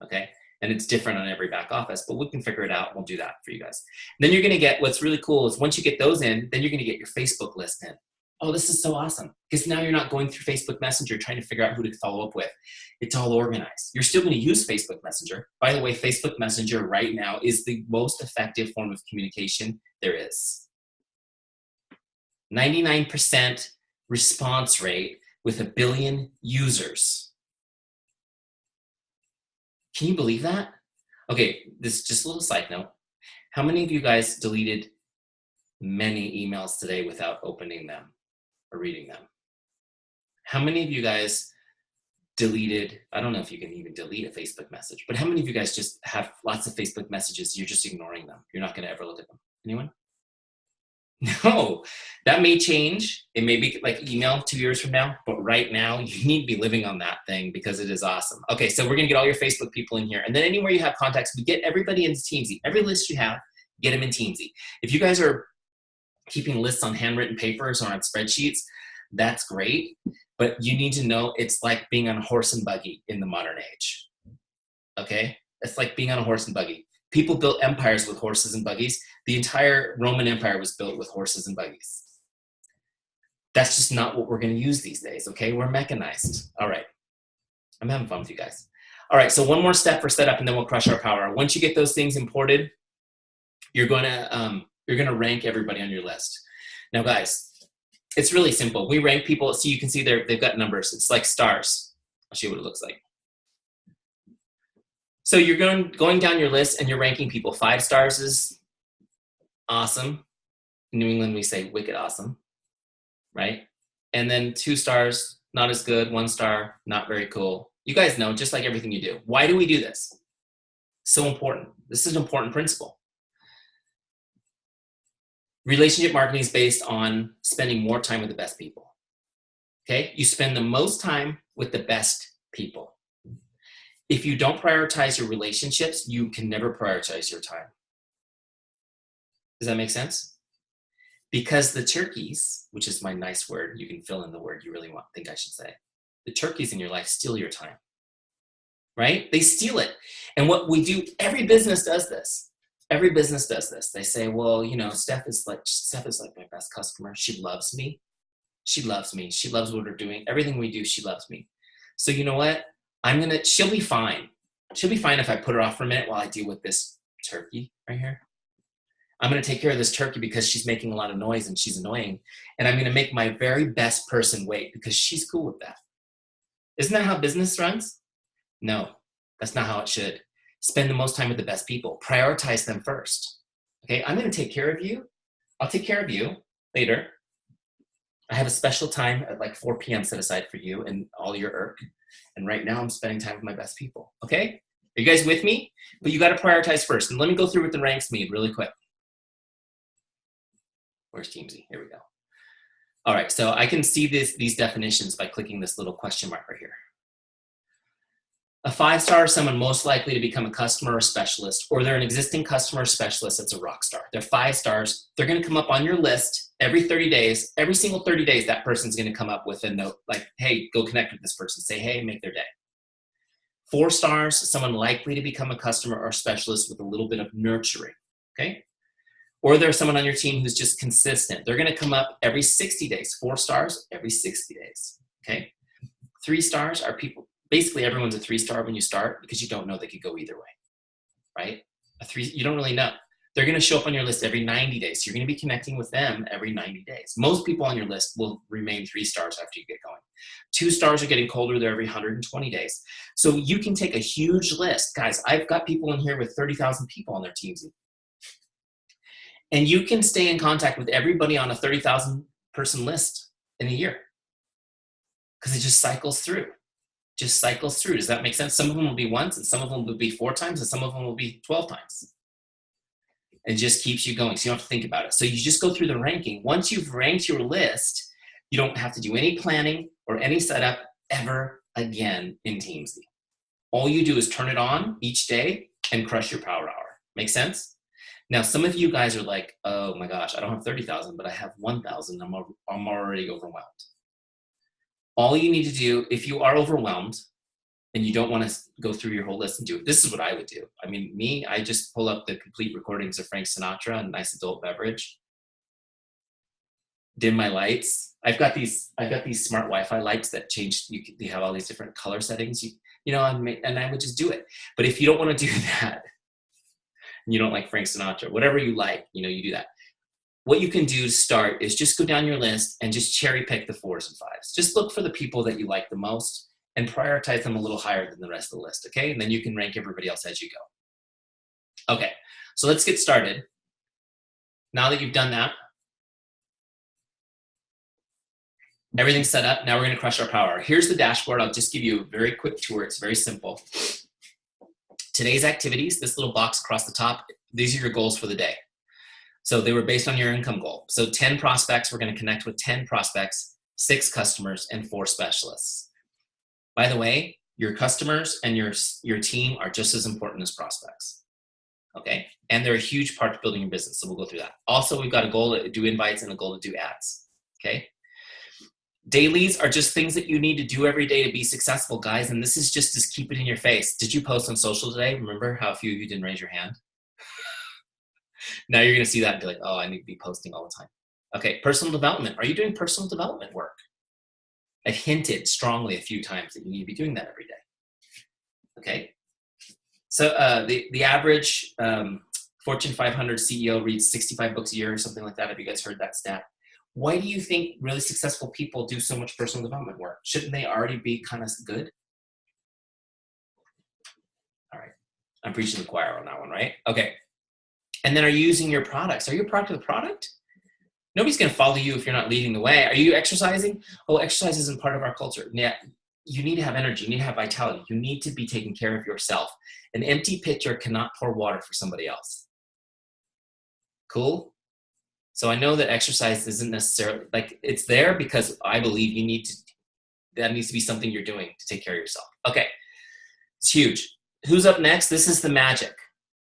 okay? And it's different on every back office, but we can figure it out. We'll do that for you guys. Then you're going to get, what's really cool is once you get those in, then you're going to get your Facebook list in. Oh, this is so awesome. Because now you're not going through Facebook Messenger trying to figure out who to follow up with. It's all organized. You're still going to use Facebook Messenger. By the way, Facebook Messenger right now is the most effective form of communication there is. 99% response rate with 1 billion users. Can you believe that? Okay, this is just a little side note. How many of you guys deleted many emails today without opening them or reading them? How many of you guys deleted, I don't know if you can even delete a Facebook message, but how many of you guys just have lots of Facebook messages, you're just ignoring them? You're not gonna ever look at them. Anyone? No, that may change. It may be like email 2 years from now, but right now you need to be living on that thing because it is awesome. Okay, so we're gonna get all your Facebook people in here. And then anywhere you have contacts, we get everybody into Teamzy. Every list you have, get them in Teamzy. If you guys are keeping lists on handwritten papers or on spreadsheets, that's great. But you need to know it's like being on a horse and buggy in the modern age. Okay? It's like being on a horse and buggy. People built empires with horses and buggies. The entire Roman Empire was built with horses and buggies. That's just not what we're going to use these days, okay? We're mechanized. All right. I'm having fun with you guys. All right, so one more step for setup, and then we'll crush our power. Once you get those things imported, you're going to rank everybody on your list. Now, guys, it's really simple. We rank people, so you can see they've got numbers. It's like stars. I'll show you what it looks like. So you're going down your list and you're ranking people. 5 stars is awesome. In New England, we say wicked awesome, right? And then 2 stars, not as good. 1 star, not very cool. You guys know, just like everything you do. Why do we do this? So important. This is an important principle. Relationship marketing is based on spending more time with the best people. Okay? You spend the most time with the best people. If you don't prioritize your relationships, you can never prioritize your time. Does that make sense? Because the turkeys, which is my nice word, you can fill in the word you really think I should say. The turkeys in your life steal your time, right? They steal it. And what we do, every business does this. Every business does this. They say, well, you know, Steph is like my best customer. She loves me. She loves me. She loves what we're doing. Everything we do, she loves me. So you know what? She'll be fine. She'll be fine if I put her off for a minute while I deal with this turkey right here. I'm going to take care of this turkey because she's making a lot of noise and she's annoying. And I'm going to make my very best person wait because she's cool with that. Isn't that how business runs? No, that's not how it should. Spend the most time with the best people. Prioritize them first. Okay, I'm going to take care of you. I'll take care of you later. I have a special time at like 4 p.m. set aside for you and all your irk. And right now I'm spending time with my best people. Okay? Are you guys with me? But you got to prioritize first. And let me go through what the ranks mean really quick. Where's Teamzy? Here we go. All right, so I can see these definitions by clicking this little question mark right here. A 5-star is someone most likely to become a customer or specialist, or they're an existing customer or specialist that's a rock star. They're 5 stars. They're going to come up on your list every 30 days. Every single 30 days, that person's going to come up with a note like, hey, go connect with this person. Say, hey, make their day. 4 stars, someone likely to become a customer or specialist with a little bit of nurturing, okay? Or there's someone on your team who's just consistent. They're going to come up every 60 days. 4 stars, every 60 days, okay? 3 stars are people, basically everyone's a 3-star when you start because you don't know they could go either way, right? A 3, you don't really know. They're going to show up on your list every 90 days. So you're going to be connecting with them every 90 days. Most people on your list will remain 3 stars after you get going. 2 stars are getting colder. They're every 120 days. So you can take a huge list. Guys, I've got people in here with 30,000 people on their teams. And you can stay in contact with everybody on a 30,000 person list in a year because it just cycles through. Just cycles through. Does that make sense? Some of them will be once, and some of them will be 4 times, and some of them will be 12 times. It just keeps you going, so you don't have to think about it. So you just go through the ranking. Once you've ranked your list, you don't have to do any planning or any setup ever again in Teamzy. All you do is turn it on each day and crush your power hour. Make sense? Now, some of you guys are like, oh my gosh, I don't have 30,000, but I have 1,000. I'm already overwhelmed. All you need to do, if you are overwhelmed and you don't want to go through your whole list and do it, this is what I would do. I mean, I just pull up the complete recordings of Frank Sinatra and Nice Adult Beverage, dim my lights. I've got these smart Wi-Fi lights that change. They have all these different color settings. And I would just do it. But if you don't want to do that, and you don't like Frank Sinatra, whatever you like, you do that. What you can do to start is just go down your list and just cherry pick the 4s and 5s. Just look for the people that you like the most and prioritize them a little higher than the rest of the list, okay? And then you can rank everybody else as you go. Okay, so let's get started. Now that you've done that, everything's set up. Now we're gonna crush our power. Here's the dashboard. I'll just give you a very quick tour. It's very simple. Today's activities, this little box across the top, these are your goals for the day. So they were based on your income goal. So 10 prospects, we're going to connect with 10 prospects, 6 customers, and 4 specialists. By the way, your customers and your team are just as important as prospects, okay? And they're a huge part of building your business, so we'll go through that. Also, we've got a goal to do invites and a goal to do ads, okay? Dailies are just things that you need to do every day to be successful, guys, and this is just to keep it in your face. Did you post on social today? Remember how a few of you didn't raise your hand? Now you're going to see that and be like, oh, I need to be posting all the time. Okay, personal development. Are you doing personal development work? I've hinted strongly a few times that you need to be doing that every day. Okay, so the average Fortune 500 CEO reads 65 books a year or something like that. Have you guys heard that stat? Why do you think really successful people do so much personal development work? Shouldn't they already be kind of good? All right, I'm preaching to the choir on that one, right? Okay. And then are you using your products? Are you a product of the product? Nobody's going to follow you if you're not leading the way. Are you exercising? Oh, exercise isn't part of our culture. Yeah, you need to have energy. You need to have vitality. You need to be taking care of yourself. An empty pitcher cannot pour water for somebody else. Cool? So I know that exercise isn't necessarily, like, it's there because I believe that needs to be something you're doing to take care of yourself. Okay, it's huge. Who's up next? This is the magic.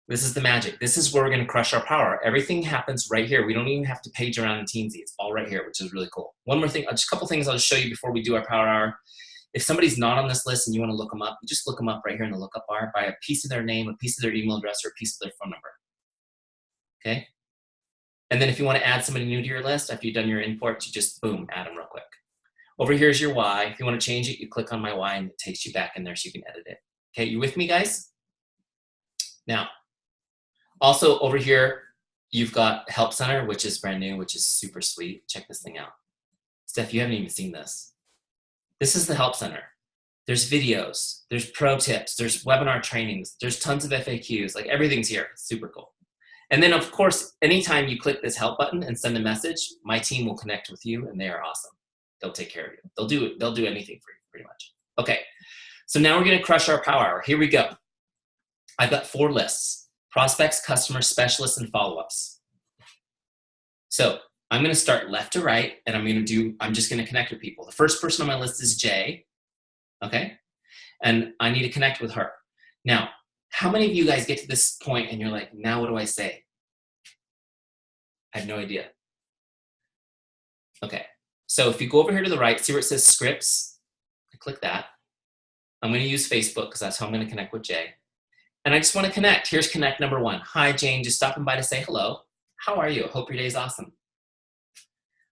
This is the magic. This is where we're going to crush our power. Everything happens right here. We don't even have to page around in Teamzy. It's all right here, which is really cool. One more thing, just a couple things I'll just show you before we do our power hour. If somebody's not on this list and you want to look them up, you just look them up right here in the lookup bar by a piece of their name, a piece of their email address, or a piece of their phone number. Okay? And then if you want to add somebody new to your list, after you've done your import, you just, boom, add them real quick. Over here is your why. If you want to change it, you click on my why and it takes you back in there so you can edit it. Okay, you with me, guys? Now, also over here, you've got Help Center, which is brand new, which is super sweet. Check this thing out. Steph, you haven't even seen this. This is the Help Center. There's videos, there's pro tips, there's webinar trainings, there's tons of FAQs, like everything's here. It's super cool. And then of course, anytime you click this help button and send a message, my team will connect with you and they are awesome. They'll take care of you. They'll do anything for you pretty much. Okay, so now we're gonna crush our power hour. Here we go. I've got 4 lists. Prospects, customers, specialists, and follow-ups. So I'm going to start left to right, and I'm just going to connect with people. The first person on my list is Jay, okay? and I need to connect with her. Now, how many of you guys get to this point and you're like, now what do I say? I have no idea. Okay, so if you go over here to the right, see where it says scripts? I click that. I'm going to use Facebook because that's how I'm going to connect with Jay. And I just want to connect. Here's connect number 1. Hi, Jane, just stopping by to say hello. How are you? Hope your day is awesome.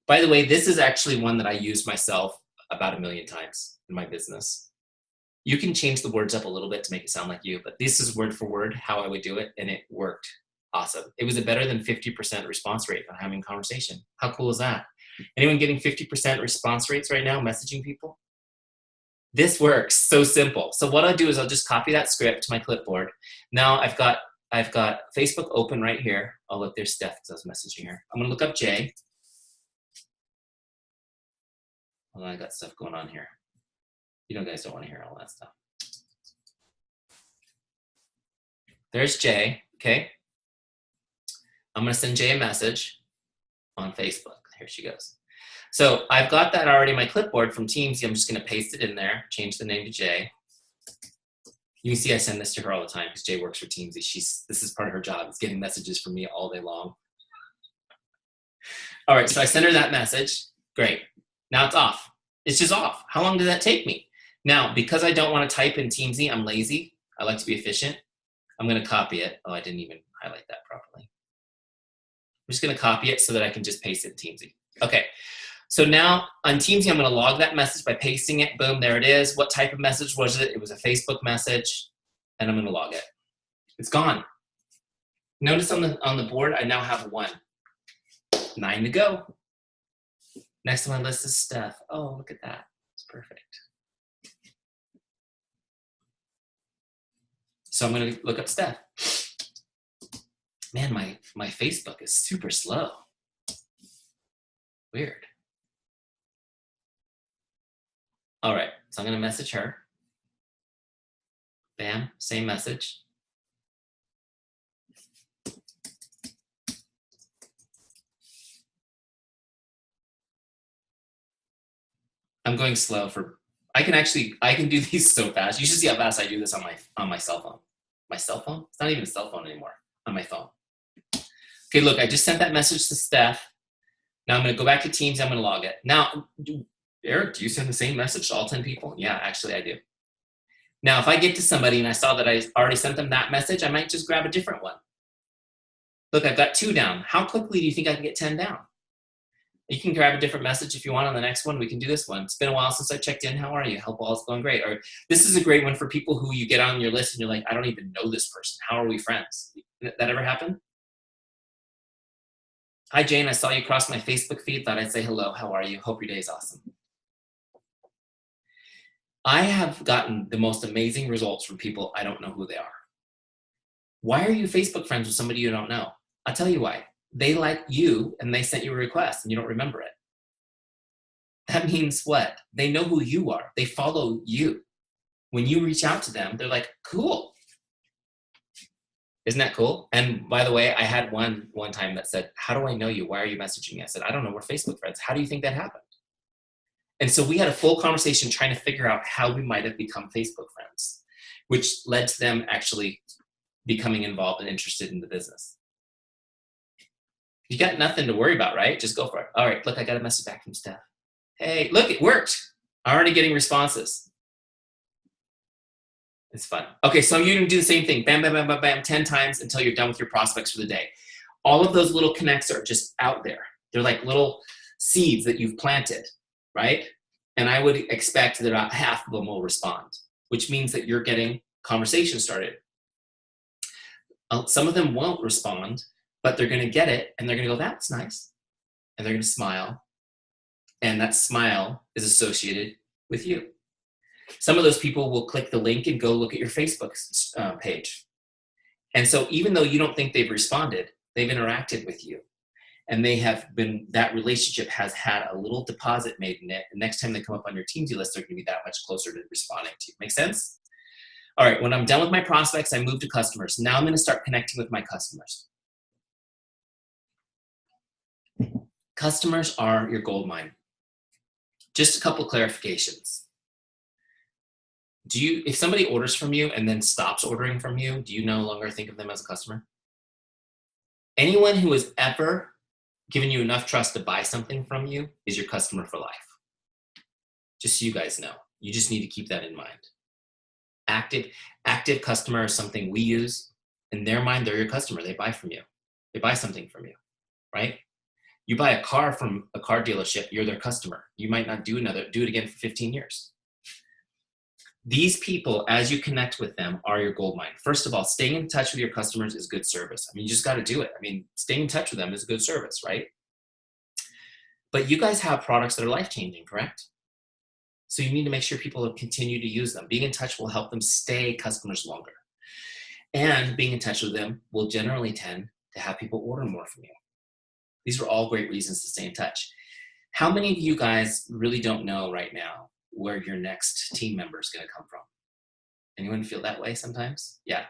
By the way, this is actually one that I used myself about 1 million times in my business. You can change the words up a little bit to make it sound like you, but this is word for word how I would do it, and it worked awesome. It was a better than 50% response rate on having a conversation. How cool is that? Anyone getting 50% response rates right now, messaging people? This works, so simple. So what I'll do is I'll just copy that script to my clipboard. Now I've got Facebook open right here. Oh, look, there's Steph because I was messaging her. I'm gonna look up Jay. Well, I got stuff going on here. You know, guys don't want to hear all that stuff. There's Jay, okay? I'm gonna send Jay a message on Facebook. Here she goes. So I've got that already in my clipboard from Teamzy. I'm just gonna paste it in there, change the name to Jay. You can see I send this to her all the time because Jay works for Teamzy. This is part of her job. It's getting messages from me all day long. All right, so I send her that message. Great. Now it's off. It's just off. How long did that take me? Now, because I don't want to type in Teamzy, I'm lazy. I like to be efficient. I'm going to copy it. Oh, I didn't even highlight that properly. I'm just going to copy it so that I can just paste it in Teamzy. Okay. So now on Teamzy, I'm going to log that message by pasting it. Boom, there it is. What type of message was it? It was a Facebook message, and I'm going to log it. It's gone. Notice on the board, I now have 1. 9 to go. Next on my list is Steph. Oh, look at that. It's perfect. So I'm going to look up Steph. Man, my Facebook is super slow. Weird. All right, so I'm going to message her. Bam, same message. I'm going slow for, I can do these so fast. You should see how fast I do this on my cell phone. My cell phone? It's not even a cell phone anymore, on my phone. Okay, look, I just sent that message to Steph. Now I'm gonna go back to Teams, I'm gonna log it. Now, Eric, do you send the same message to all 10 people? Yeah, actually I do. Now, if I get to somebody and I saw that I already sent them that message, I might just grab a different one. Look, I've got 2 down. How quickly do you think I can get 10 down? You can grab a different message if you want on the next one. We can do this one. It's been a while since I checked in. How are you? Hope all is going great. Or this is a great one for people who you get on your list and you're like, I don't even know this person. How are we friends? That ever happen? Hi, Jane. I saw you cross my Facebook feed. Thought I'd say hello. How are you? Hope your day is awesome. I have gotten the most amazing results from people I don't know who they are. Why are you Facebook friends with somebody you don't know? I'll tell you why. They like you and they sent you a request and you don't remember it. That means what? They know who you are. They follow you. When you reach out to them, they're like, cool. Isn't that cool? And by the way, I had one time that said, how do I know you? Why are you messaging me? I said, I don't know. We're Facebook friends. How do you think that happened? And so we had a full conversation trying to figure out how we might have become Facebook friends, which led to them actually becoming involved and interested in the business. You got nothing to worry about, right? Just go for it. All right, look, I got a message back from Steph. Hey, look, it worked. I'm already getting responses. It's fun. Okay, so you're gonna do the same thing. Bam, bam, bam, bam, bam, 10 times until you're done with your prospects for the day. All of those little connects are just out there. They're like little seeds that you've planted, right? And I would expect that about half of them will respond, which means that you're getting conversation started. Some of them won't respond, but they're gonna get it and they're gonna go, that's nice. And they're gonna smile. And that smile is associated with you. Some of those people will click the link and go look at your Facebook page. And so even though you don't think they've responded, they've interacted with you. And they have been, that relationship has had a little deposit made in it. And next time they come up on your Teamzy list, they're gonna be that much closer to responding to you. Make sense? All right, when I'm done with my prospects, I move to customers. Now I'm gonna start connecting with my customers. Customers are your gold mine. Just a couple clarifications. if somebody orders from you and then stops ordering from you, do you no longer think of them as a customer? Anyone who has ever given you enough trust to buy something from you is your customer for life. Just so you guys know, you just need to keep that in mind. Active customer is something we use. In their mind, they're your customer. They buy from you. They buy something from you, right? You buy a car from a car dealership, you're their customer. You might not do it again for 15 years. These people, as you connect with them, are your gold mine. First of all, staying in touch with your customers is good service. I mean, you just got to do it. I mean, staying in touch with them is good service, right? But you guys have products that are life-changing, correct? So you need to make sure people continue to use them. Being in touch will help them stay customers longer. And being in touch with them will generally tend to have people order more from you. These are all great reasons to stay in touch. How many of you guys really don't know right now where your next team member is going to come from? Anyone feel that way sometimes? Yeah.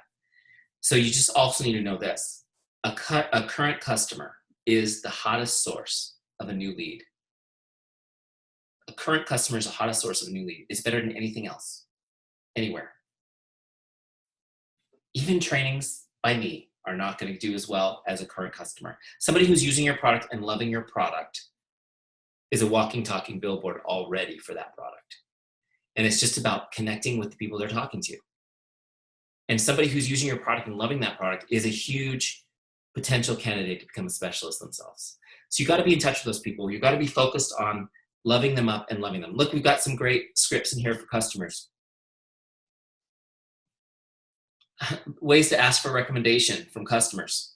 So you just also need to know this. A current customer is the hottest source of a new lead. A current customer is the hottest source of a new lead. It's better than anything else, anywhere. Even trainings by me are not going to do as well as a current customer. Somebody who's using your product and loving your product is a walking, talking billboard already for that product. And it's just about connecting with the people they're talking to. And somebody who's using your product and loving that product is a huge potential candidate to become a specialist themselves. So you got to be in touch with those people. You got to be focused on loving them up and loving them. Look, we've got some great scripts in here for customers. Ways to ask for a recommendation from customers.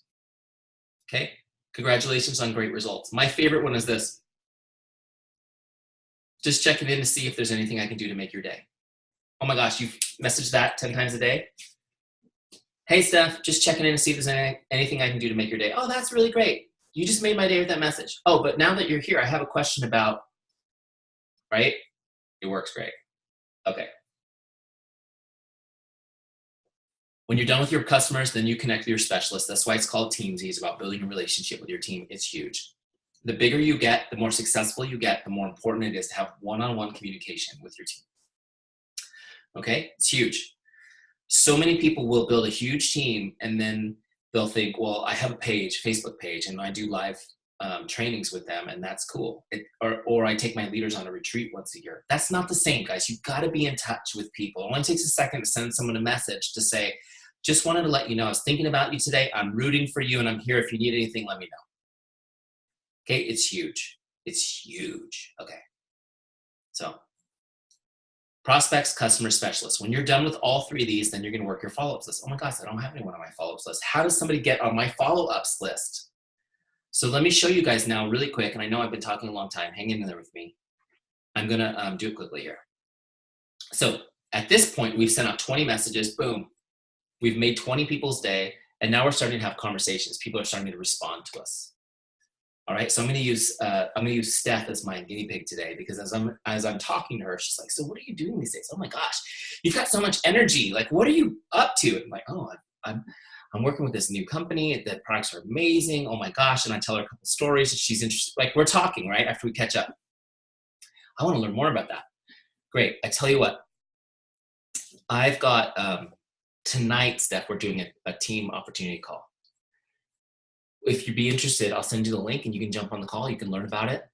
Okay, congratulations on great results. My favorite one is this. Just checking in to see if there's anything I can do to make your day. Oh my gosh, you've messaged that 10 times a day? Hey Steph, just checking in to see if there's anything I can do to make your day. Oh, that's really great. You just made my day with that message. Oh, but now that you're here, I have a question about, right? It works great. Okay. When you're done with your customers, then you connect with your specialists. That's why it's called Teamzy. It's about building a relationship with your team. It's huge. The bigger you get, the more successful you get, the more important it is to have one-on-one communication with your team. Okay, it's huge. So many people will build a huge team and then they'll think, well, I have a page, Facebook page, and I do live trainings with them, and that's cool. Or I take my leaders on a retreat once a year. That's not the same, guys. You've got to be in touch with people. It only takes a second to send someone a message to say, just wanted to let you know I was thinking about you today. I'm rooting for you, and I'm here. If you need anything, let me know. Okay, it's huge. It's huge. Okay. So prospects, customer specialists. When you're done with all three of these, then you're going to work your follow-ups list. Oh my gosh, I don't have anyone on my follow-ups list. How does somebody get on my follow-ups list? So let me show you guys now really quick. And I know I've been talking a long time. Hang in there with me. I'm going to do it quickly here. So at this point, we've sent out 20 messages. Boom. We've made 20 people's day. And now we're starting to have conversations. People are starting to respond to us. All right, so I'm going to use Steph as my guinea pig today, because as I'm talking to her, she's like, so what are you doing these days? Oh my gosh, you've got so much energy. Like, what are you up to? And I'm like, oh, I'm working with this new company. The products are amazing. Oh my gosh. And I tell her a couple stories and she's interested. Like, we're talking, right? After we catch up. I want to learn more about that. Great. I tell you what, I've got tonight, Steph, we're doing a team opportunity call. If you'd be interested, I'll send you the link and you can jump on the call. You can learn about it.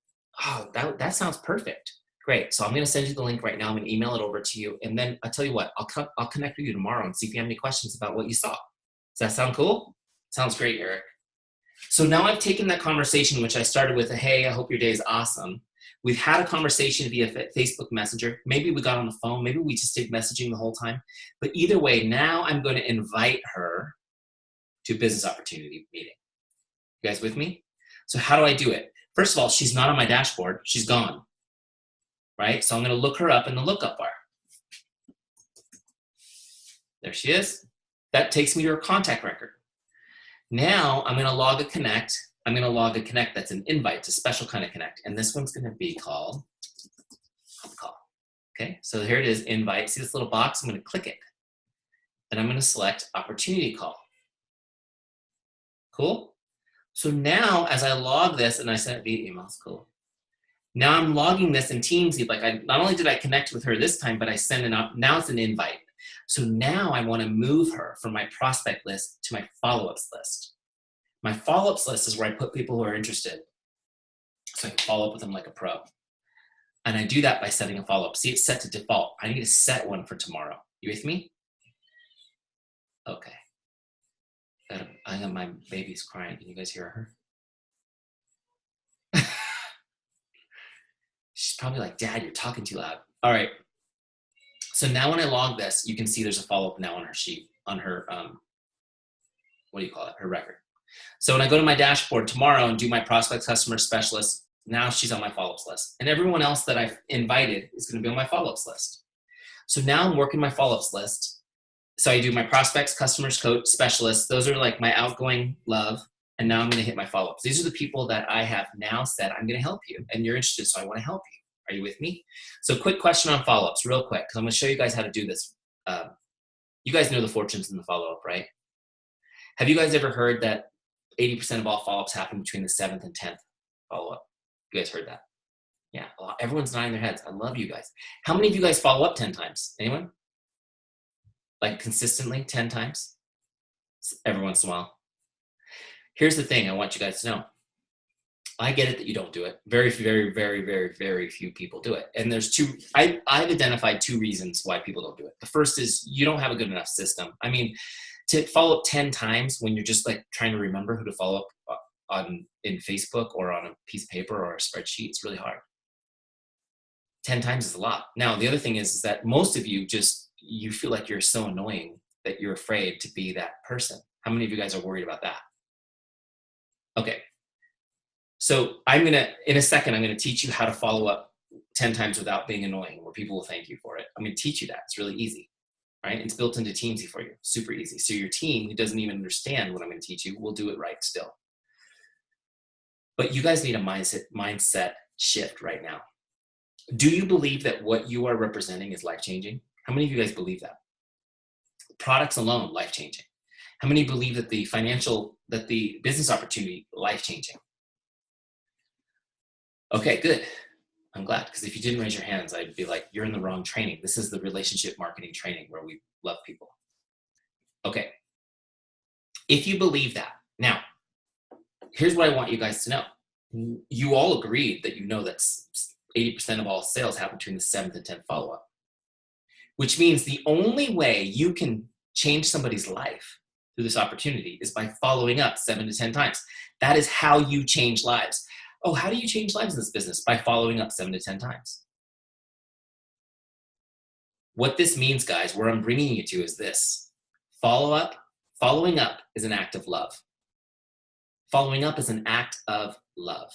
Oh, that sounds perfect. Great. So I'm going to send you the link right now. I'm going to email it over to you. And then I tell you what, I'll connect with you tomorrow and see if you have any questions about what you saw. Does that sound cool? Sounds great, Eric. So now I've taken that conversation, which I started with, hey, I hope your day is awesome. We've had a conversation via Facebook Messenger. Maybe we got on the phone. Maybe we just did messaging the whole time. But either way, now I'm going to invite her to a business opportunity meeting. You guys with me? So how do I do it? First of all, she's not on my dashboard. She's gone, right? So I'm going to look her up in the lookup bar. There she is. That takes me to her contact record. Now I'm going to log a connect. I'm going to log a connect that's an invite. It's a special kind of connect. And this one's going to be called call. Okay, so here it is, invite. See this little box? I'm going to click it. And I'm going to select opportunity call. Cool? So now, as I log this, and I sent it via email, it's cool. Now I'm logging this in Teamzy. Like not only did I connect with her this time, but I sent it up. Now it's an invite. So now I want to move her from my prospect list to my follow-ups list. My follow-ups list is where I put people who are interested so I can follow up with them like a pro. And I do that by setting a follow-up. See, it's set to default. I need to set one for tomorrow. You with me? Okay. I know my baby's crying. Can you guys hear her? She's probably like, Dad, you're talking too loud. All right. So now when I log this, you can see there's a follow-up now on her sheet, on her, what do you call it? Her record. So when I go to my dashboard tomorrow and do my prospect customer specialist, now she's on my follow-ups list. And everyone else that I've invited is going to be on my follow-ups list. So now I'm working my follow-ups list. So I do my prospects, customers, coach, specialists. Those are like my outgoing love. And now I'm going to hit my follow-ups. These are the people that I have now said, I'm going to help you. And you're interested, so I want to help you. Are you with me? So quick question on follow-ups, real quick, because I'm going to show you guys how to do this. You guys know the fortunes in the follow-up, right? Have you guys ever heard that 80% of all follow-ups happen between the 7th and 10th follow-up? You guys heard that? Yeah, everyone's nodding their heads. I love you guys. How many of you guys follow up 10 times? Anyone? Like consistently 10 times? Every once in a while. Here's the thing I want you guys to know. I get it that you don't do it. Very, very, very, very, very few people do it. And there's I've identified 2 reasons why people don't do it. The first is you don't have a good enough system. I mean, to follow up 10 times when you're just like trying to remember who to follow up in Facebook or on a piece of paper or a spreadsheet, it's really hard. 10 times is a lot. Now, the other thing is that most of you you feel like you're so annoying that you're afraid to be that person. How many of you guys are worried about that? Okay. So in a second, I'm going to teach you how to follow up 10 times without being annoying, where people will thank you for it. I'm going to teach you that. It's really easy, right? It's built into Teamzy for you. Super easy. So your team who doesn't even understand what I'm going to teach you will do it right still. But you guys need a mindset shift right now. Do you believe that what you are representing is life-changing? How many of you guys believe that? Products alone, life-changing. How many believe that the business opportunity, life-changing? Okay, good. I'm glad, because if you didn't raise your hands, I'd be like, you're in the wrong training. This is the relationship marketing training where we love people. Okay. If you believe that, now, here's what I want you guys to know. You all agreed that you know that 80% of all sales happen between the 7th and 10th follow-up, which means the only way you can change somebody's life through this opportunity is by following up 7 to 10 times. That is how you change lives. Oh, how do you change lives in this business? By following up 7 to 10 times. What this means, guys, where I'm bringing you to is this. Following up is an act of love. Following up is an act of love.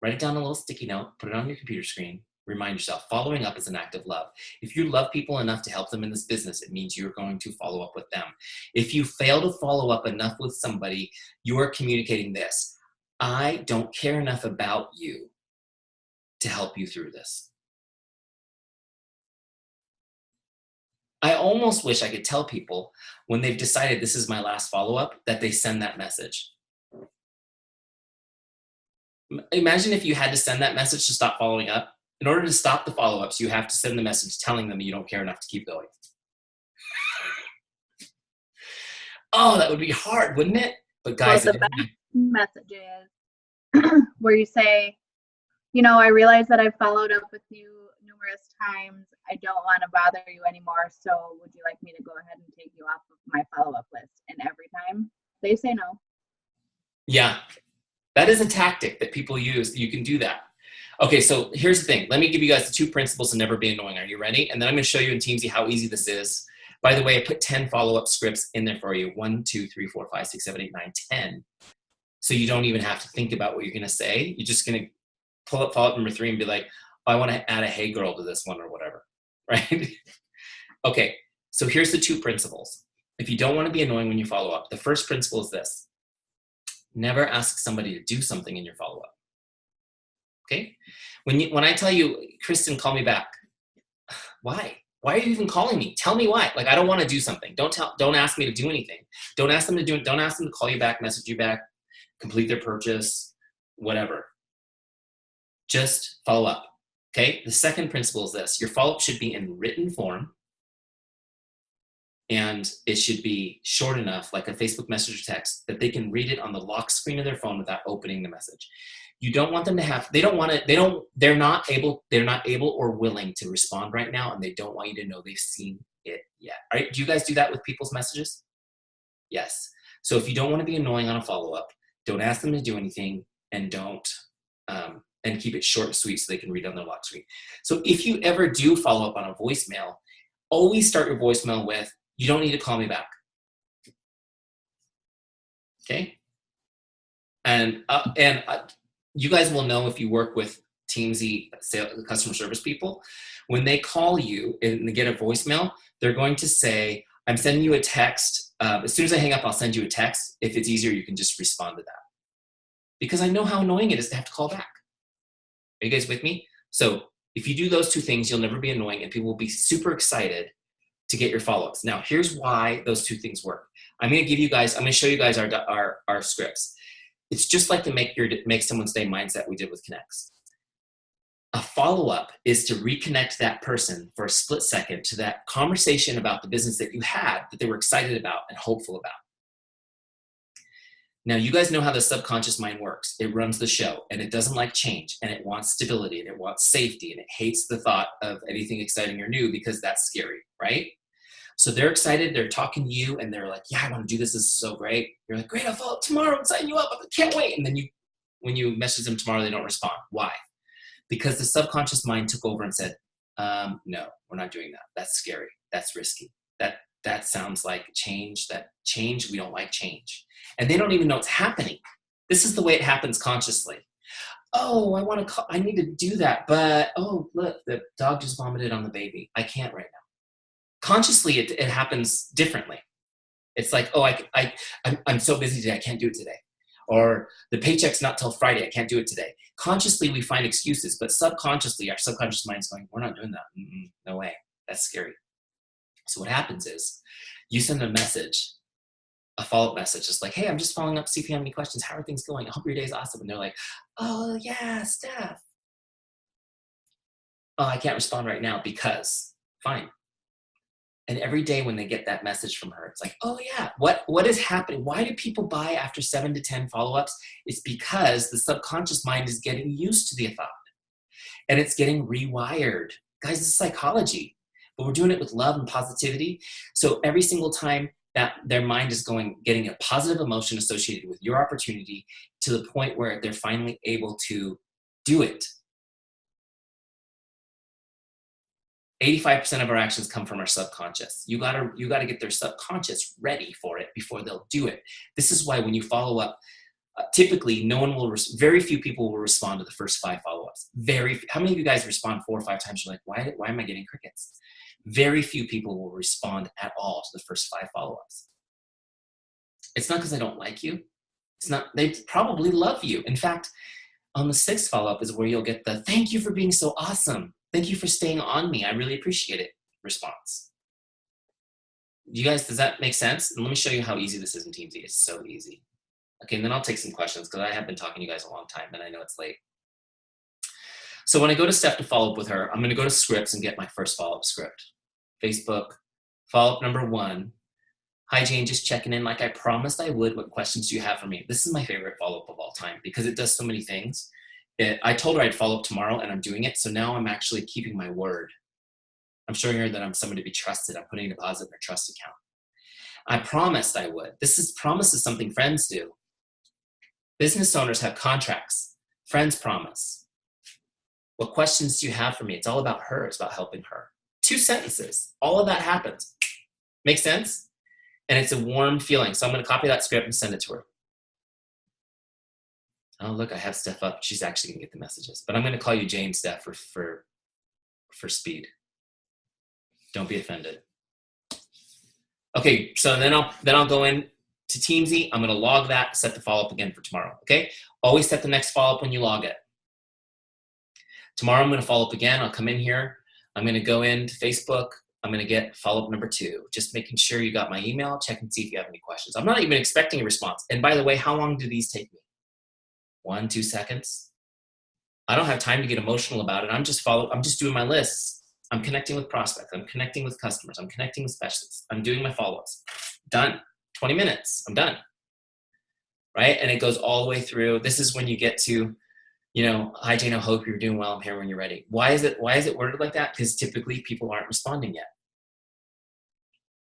Write it down on a little sticky note, put it on your computer screen, remind yourself, following up is an act of love. If you love people enough to help them in this business, it means you're going to follow up with them. If you fail to follow up enough with somebody, you are communicating this. I don't care enough about you to help you through this. I almost wish I could tell people when they've decided this is my last follow-up that they send that message. Imagine if you had to send that message to stop following up. In order to stop the follow-ups, you have to send the message telling them you don't care enough to keep going. Oh, that would be hard, wouldn't it? But guys, well, the best message is where you say, I realize that I've followed up with you numerous times. I don't want to bother you anymore. So would you like me to go ahead and take you off of my follow-up list? And every time they say no. Yeah, that is a tactic that people use. You can do that. Okay, so here's the thing. Let me give you guys the 2 principles to never be annoying. Are you ready? And then I'm going to show you in Teamzy how easy this is. By the way, I put 10 follow-up scripts in there for you. 1, 2, 3, 4, 5, 6, 7, 8, 9, 10. So you don't even have to think about what you're going to say. You're just going to pull up follow-up number 3 and be like, oh, I want to add a hey girl to this one or whatever, right? Okay, so here's the 2 principles. If you don't want to be annoying when you follow up, the first principle is this. Never ask somebody to do something in your follow-up. Okay? When I tell you, Kristen, call me back. Why? Why are you even calling me? Tell me why. Like, I don't want to do something. Don't ask me to do anything. Don't ask them to do it. Don't ask them to call you back, message you back, complete their purchase, whatever. Just follow up. Okay? The second principle is this. Your follow-up should be in written form, and it should be short enough, like a Facebook message or text, that they can read it on the lock screen of their phone without opening the message. You don't want them to have, they're not able or willing to respond right now, and they don't want you to know they've seen it yet. All right? Do you guys do that with people's messages? Yes. So if you don't want to be annoying on a follow-up, don't ask them to do anything, and don't, and keep it short and sweet so they can read on their lock screen. So if you ever do follow up on a voicemail, always start your voicemail with, "You don't need to call me back." Okay? And you guys will know if you work with Teamzy customer service people, when they call you and they get a voicemail, they're going to say, "I'm sending you a text. As soon as I hang up, I'll send you a text. If it's easier, you can just respond to that." Because I know how annoying it is to have to call back. Are you guys with me? So if you do those two things, you'll never be annoying, and people will be super excited to get your follow-ups. Now, here's why those two things work. I'm going to show you guys our scripts. It's just like the make someone's day mindset we did with Connects. A follow-up is to reconnect that person for a split second to that conversation about the business that you had, that they were excited about and hopeful about. Now, you guys know how the subconscious mind works. It runs the show, and it doesn't like change, and it wants stability, and it wants safety, and it hates the thought of anything exciting or new because that's scary, right? So they're excited, they're talking to you, and they're like, "Yeah, I want to do this. This is so great." You're like, "Great, I'll follow up tomorrow and sign you up. I can't wait." And then when you message them tomorrow, they don't respond. Why? Because the subconscious mind took over and said, "No, we're not doing that. That's scary. That's risky. That sounds like change. We don't like change." And they don't even know it's happening. This is the way it happens consciously. "Oh, I need to do that, but oh, look, the dog just vomited on the baby. I can't right now." Consciously, it happens differently. It's like, "Oh, I'm so busy today, I can't do it today." Or, "The paycheck's not till Friday, I can't do it today." Consciously, we find excuses, but subconsciously, our subconscious mind's going, "We're not doing that. No way. That's scary." So what happens is, you send a message, a follow-up message, just like, "Hey, I'm just following up, see if you have any questions. How are things going? I hope your day's awesome." And they're like, "Oh, yeah, Steph. Oh, I can't respond right now because," fine. And every day when they get that message from her, it's like, "Oh yeah, what is happening? Why do people buy after 7 to 10 follow-ups?" It's because the subconscious mind is getting used to the thought, and it's getting rewired. Guys, this is psychology, but we're doing it with love and positivity. So every single time that their mind is getting a positive emotion associated with your opportunity, to the point where they're finally able to do it. 85% of our actions come from our subconscious. You gotta get their subconscious ready for it before they'll do it. This is why when you follow up, typically very few people will respond to the first 5 follow-ups. How many of you guys respond 4 or 5 times? You're like, why am I getting crickets? Very few people will respond at all to the first 5 follow-ups. It's not because they don't like you. They probably love you. In fact, on the 6th follow-up is where you'll get the "Thank you for being so awesome. Thank you for staying on me. I really appreciate it" response. You guys, does that make sense? And let me show you how easy this is in Teamzy. It's so easy. Okay, and then I'll take some questions because I have been talking to you guys a long time and I know it's late. So when I go to Steph to follow up with her, I'm going to go to scripts and get my first follow-up script. Facebook, follow-up number 1. "Hi, Jane, just checking in like I promised I would. What questions do you have for me?" This is my favorite follow-up of all time because it does so many things. I told her I'd follow up tomorrow, and I'm doing it. So now I'm actually keeping my word. I'm showing her that I'm someone to be trusted. I'm putting a deposit in her trust account. "I promised I would." Promise is something friends do. Business owners have contracts. Friends promise. "What questions do you have for me?" It's all about her. It's about helping her. 2 sentences. All of that happens. Make sense? And it's a warm feeling. So I'm going to copy that script and send it to her. Oh, look, I have Steph up. She's actually going to get the messages. But I'm going to call you Jane, Steph, for speed. Don't be offended. Okay, so then I'll go in to Teamzy. I'm going to log that, set the follow-up again for tomorrow, okay? Always set the next follow-up when you log it. Tomorrow I'm going to follow up again. I'll come in here. I'm going to go into Facebook. I'm going to get follow-up number 2. Just making sure you got my email. Check and see if you have any questions. I'm not even expecting a response. And by the way, how long do these take me? 1, 2 seconds. I don't have time to get emotional about it. I'm just doing my lists. I'm connecting with prospects. I'm connecting with customers. I'm connecting with specialists. I'm doing my follow-ups. Done. 20 minutes. I'm done. Right? And it goes all the way through. This is when you get to, hi Jane, I hope you're doing well. I'm here when you're ready. Why is it worded like that? Because typically people aren't responding yet.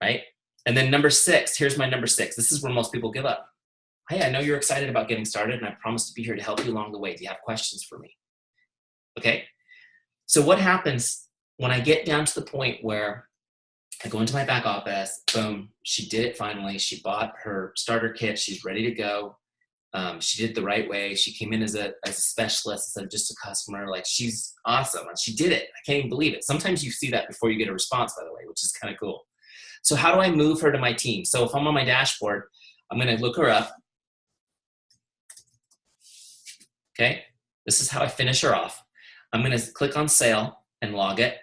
Right? And then number 6, here's my number 6. This is where most people give up. Hey, I know you're excited about getting started, and I promise to be here to help you along the way. Do you have questions for me? Okay. So what happens when I get down to the point where I go into my back office, boom, she did it finally. She bought her starter kit. She's ready to go. She did it the right way. She came in as a specialist instead of just a customer. Like, she's awesome. She did it. I can't even believe it. Sometimes you see that before you get a response, by the way, which is kind of cool. So how do I move her to my team? So if I'm on my dashboard, I'm going to look her up. Okay. This is how I finish her off. I'm going to click on sale and log it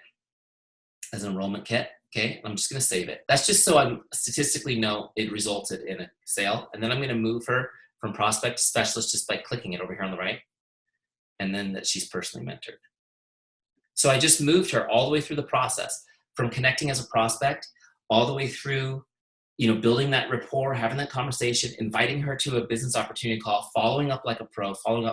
as an enrollment kit. Okay. I'm just going to save it. That's just so I statistically know it resulted in a sale. And then I'm going to move her from prospect to specialist just by clicking it over here on the right. And then that she's personally mentored. So I just moved her all the way through the process, from connecting as a prospect all the way through, building that rapport, having that conversation, inviting her to a business opportunity call, following up like a pro, on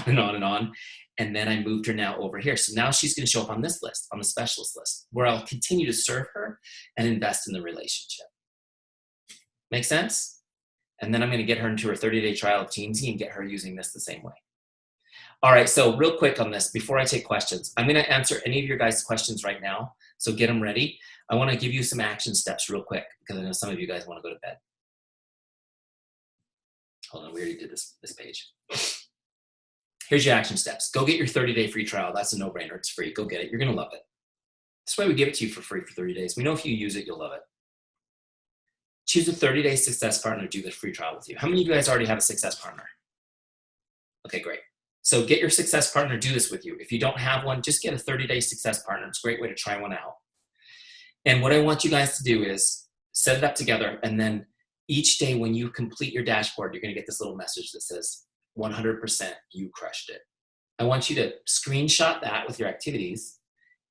and on and on. And then I moved her now over here. So now she's going to show up on this list, on the specialist list, where I'll continue to serve her and invest in the relationship. Make sense? And then I'm going to get her into her 30-day trial of Teamzy and get her using this the same way. All right, so real quick on this, before I take questions, I'm going to answer any of your guys' questions right now, so get them ready. I want to give you some action steps real quick, because I know some of you guys want to go to bed. Hold on, we already did this page. Here's your action steps. Go get your 30-day free trial. That's a no-brainer. It's free. Go get it. You're going to love it. That's why we give it to you for free for 30 days. We know if you use it, you'll love it. Choose a 30-day success partner to do the free trial with you. How many of you guys already have a success partner? Okay, great. So get your success partner to do this with you. If you don't have one, just get a 30-day success partner. It's a great way to try one out. And what I want you guys to do is set it up together, and then each day when you complete your dashboard, you're going to get this little message that says, 100% you crushed it. I want you to screenshot that with your activities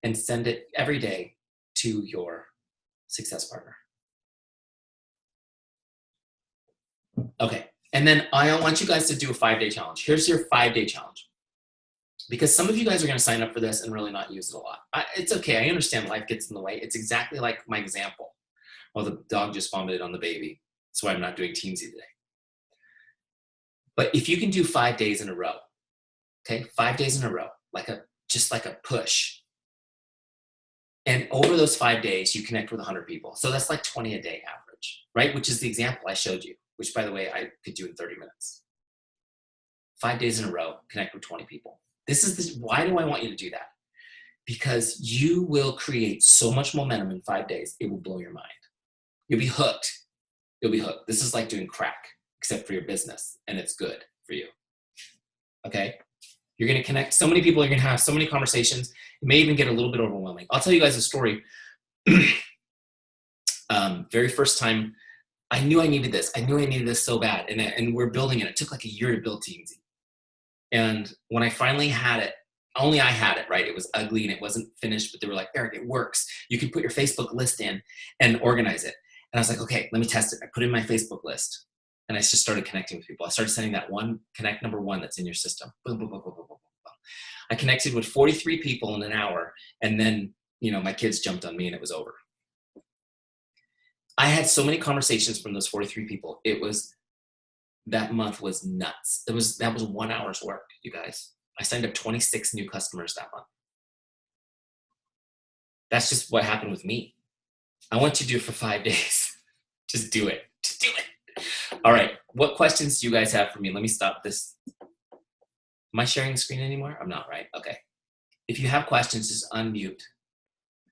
and send it every day to your success partner. Okay. And then I want you guys to do a 5-day challenge. Here's your 5-day challenge. Because some of you guys are going to sign up for this and really not use it a lot. It's okay. I understand life gets in the way. It's exactly like my example. Well, the dog just vomited on the baby. That's why I'm not doing Teamzy today. But if you can do 5 days in a row, okay, 5 days in a row, just like a push. And over those 5 days, you connect with 100 people. So that's like 20 a day average, right? Which is the example I showed you, which, by the way, I could do in 30 minutes. 5 days in a row, connect with 20 people. Why do I want you to do that? Because you will create so much momentum in 5 days, it will blow your mind. You'll be hooked. You'll be hooked. This is like doing crack, except for your business, and it's good for you. Okay? You're going to connect so many people. You're going to have so many conversations. It may even get a little bit overwhelming. I'll tell you guys a story. Very first time, I knew I needed this. I knew I needed this so bad, and we're building it. It took like a year to build Teamzy. And when I finally had it, only I had it, right? It was ugly and it wasn't finished, but they were like, Eric, it works. You can put your Facebook list in and organize it. And I was like, okay, let me test it. I put in my Facebook list and I just started connecting with people. I started sending that connect number 1 that's in your system. Boom, boom, boom, boom, boom, boom, boom. I connected with 43 people in an hour. And then, my kids jumped on me and it was over. I had so many conversations from those 43 people. That month was nuts. That was 1 hour's work, you guys. I signed up 26 new customers that month. That's just what happened with me. I want you to do it for 5 days. Just do it. Just do it. All right. What questions do you guys have for me? Let me stop this. Am I sharing the screen anymore? I'm not, right? Okay. If you have questions, just unmute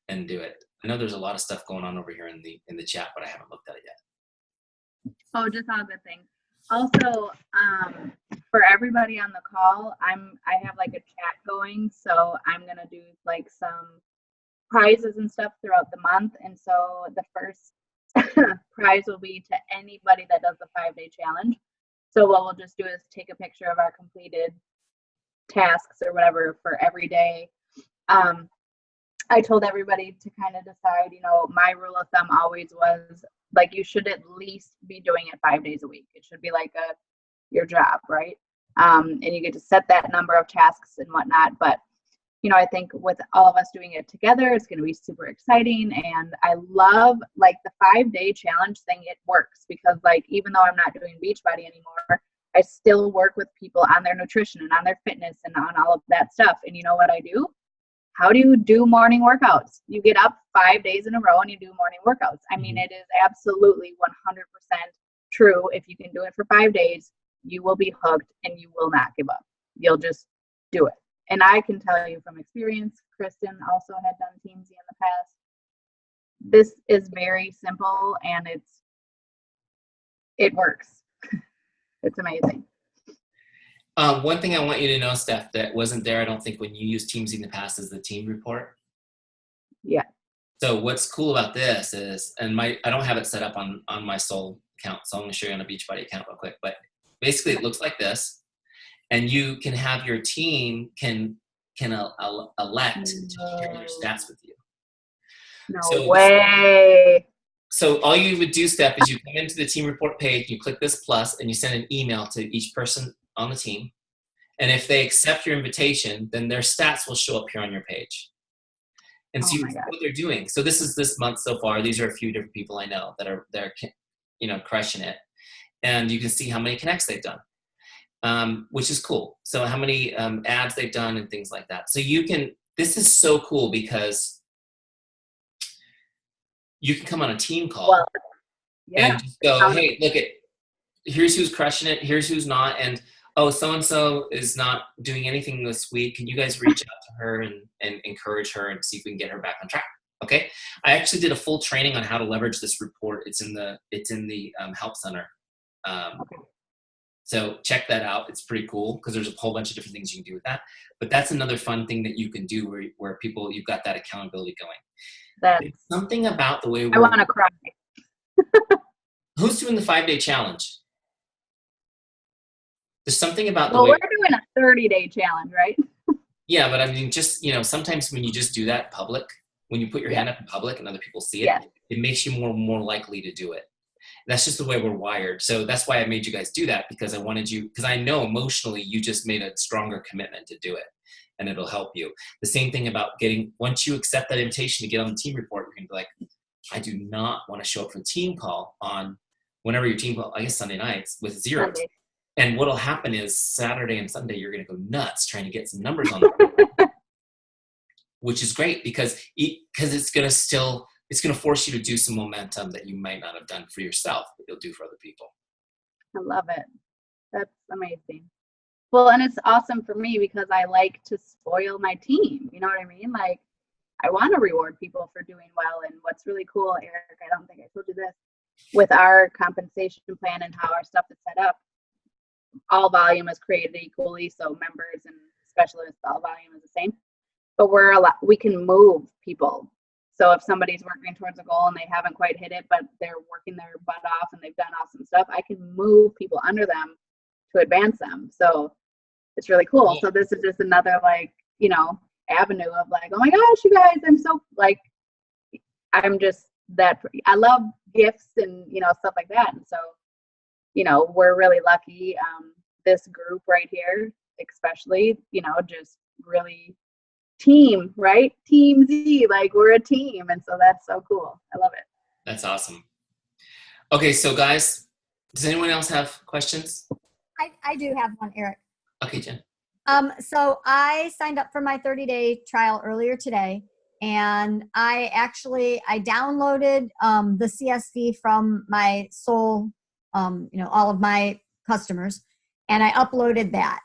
and do it. I know there's a lot of stuff going on over here in the chat, but I haven't looked at it yet. Oh, just all good things. Also, for everybody on the call, I have like a chat going, so I'm gonna do like some prizes and stuff throughout the month. And so the first prize will be to anybody that does the 5-day challenge. So what we'll just do is take a picture of our completed tasks or whatever for every day. I told everybody to kind of decide, you know, my rule of thumb always was like, you should at least be doing it 5 days a week. It should be like your job, right? And you get to set that number of tasks and whatnot. But, you know, I think with all of us doing it together, it's going to be super exciting. And I love like the 5-day challenge thing. It works because like, even though I'm not doing Beachbody anymore, I still work with people on their nutrition and on their fitness and on all of that stuff. And you know what I do? How do you do morning workouts? You get up 5 days in a row and you do morning workouts. I mean, it is absolutely 100% true. If you can do it for 5 days, you will be hooked and you will not give up. You'll just do it. And I can tell you from experience, Kristen also had done Teamzy in the past. This is very simple and it works. It's amazing. One thing I want you to know, Steph, that wasn't there, I don't think, when you used Teamzy in the past, is the team report. Yeah. So what's cool about this is, and I don't have it set up on my Solle account, so I'm going to show you on a Beachbody account real quick. But basically, it looks like this, and you can have your team can elect to share their stats with you. No way. So all you would do, Steph, is you come into the team report page, you click this plus, and you send an email to each person on the team. And if they accept your invitation, then their stats will show up here on your page. And see what they're doing. So this is this month so far. These are a few different people I know they're you know, crushing it. And you can see how many connects they've done, which is cool. So how many ads they've done and things like that. So this is so cool because you can come on a team call and just go, hey, look here's who's crushing it, here's who's not, and oh, so-and-so is not doing anything this week. Can you guys reach out to her and encourage her and see if we can get her back on track? Okay. I actually did a full training on how to leverage this report. It's in the help center. So check that out. It's pretty cool because there's a whole bunch of different things you can do with that. But that's another fun thing that you can do where people, you've got that accountability going. There's something about the way I want to cry. Who's doing the 5-day challenge? There's something about the way. Well, we're doing a 30-day challenge, right? Yeah, but I mean, just, you know, sometimes when you just do that in public, when you put your hand up in public and other people see it, it makes you more likely to do it. That's just the way we're wired. So that's why I made you guys do that, because I wanted you, because I know emotionally you just made a stronger commitment to do it and it'll help you. The same thing about once you accept that invitation to get on the team report, you're going to be like, I do not want to show up for the team call on whenever your team call, I guess Sunday nights with zeros. Sunday. And what'll happen is Saturday and Sunday, you're going to go nuts trying to get some numbers on that, which is great because it's going to force you to do some momentum that you might not have done for yourself, but you'll do for other people. I love it. That's amazing. Well, and it's awesome for me because I like to spoil my team. You know what I mean? Like, I want to reward people for doing well. And what's really cool, Eric, I don't think I told you this, with our compensation plan and how our stuff is set up, all volume is created equally. So members and specialists, all volume is the same. But we can move people. So if somebody's working towards a goal and they haven't quite hit it, but they're working their butt off and they've done awesome stuff, I can move people under them to advance them. So it's really cool. So this is just another, like, you know, avenue of like, oh my gosh, you guys, I'm just that, I love gifts and, you know, stuff like that. And so, you know, we're really lucky. This group right here, especially, you know, just really team, right? Teamzy, like we're a team. And so that's so cool. I love it. That's awesome. Okay. So guys, does anyone else have questions? I do have one, Eric. Okay, Jen. So I signed up for my 30-day trial earlier today, and I downloaded the CSV from my Solle, you know, all of my customers, and I uploaded that.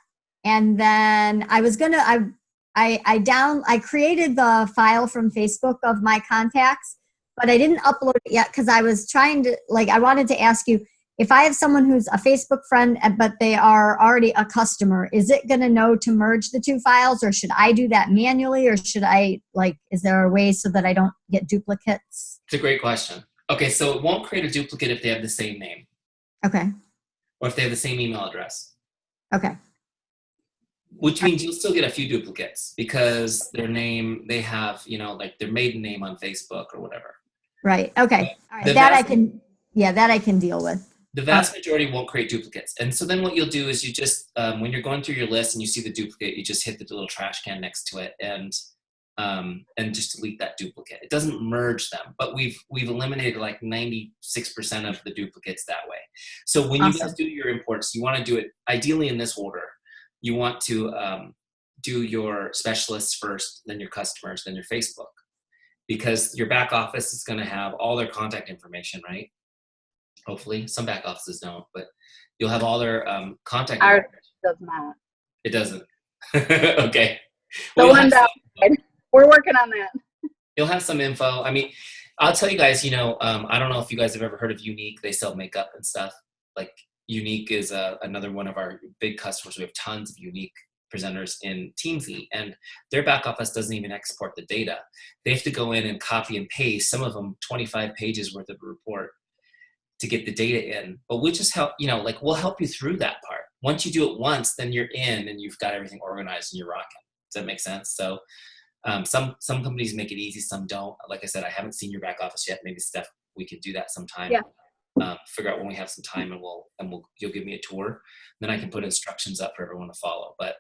And then I was gonna, I created the file from Facebook of my contacts, but I didn't upload it yet because I was trying to, like, I wanted to ask you, if I have someone who's a Facebook friend, but they are already a customer, is it going to know to merge the two files, or should I do that manually, or should I, like, is there a way so that I don't get duplicates? It's a great question. Okay, so it won't create a duplicate if they have the same name. Okay. or if they have the same email address. Okay. Which means you'll still get a few duplicates because their name, they have, you know, like their maiden name on Facebook or whatever. Right. Okay. All right. That I can deal with. The vast majority won't create duplicates. And so then what you'll do is you just, when you're going through your list and you see the duplicate, you just hit the little trash can next to it and just delete that duplicate. It doesn't merge them, but we've eliminated like 96% of the duplicates that way. So when you guys do your imports, you want to do it ideally in this order. You want to do your specialists first, then your customers, then your Facebook, because your back office is going to have all their contact information, right? Hopefully, some back offices don't, but you'll have all their contact Ours information. does not. It doesn't. Okay. The one downside. We're working on that. You'll have some info. I mean, I'll tell you guys, you know, I don't know if you guys have ever heard of Unique. They sell makeup and stuff. Like Unique is another one of our big customers. We have tons of Unique presenters in Teamzy, and their back office doesn't even export the data. They have to go in and copy and paste, some of them 25 pages worth of a report to get the data in. But we just help, you know, like we'll help you through that part. Once you do it once, then you're in and you've got everything organized and you're rocking. Does that make sense? So some companies make it easy, some don't. Like I said, I haven't seen your back office yet. Maybe Steph, we could do that sometime. Yeah. Figure out when we have some time and you'll give me a tour. Then I can put instructions up for everyone to follow. But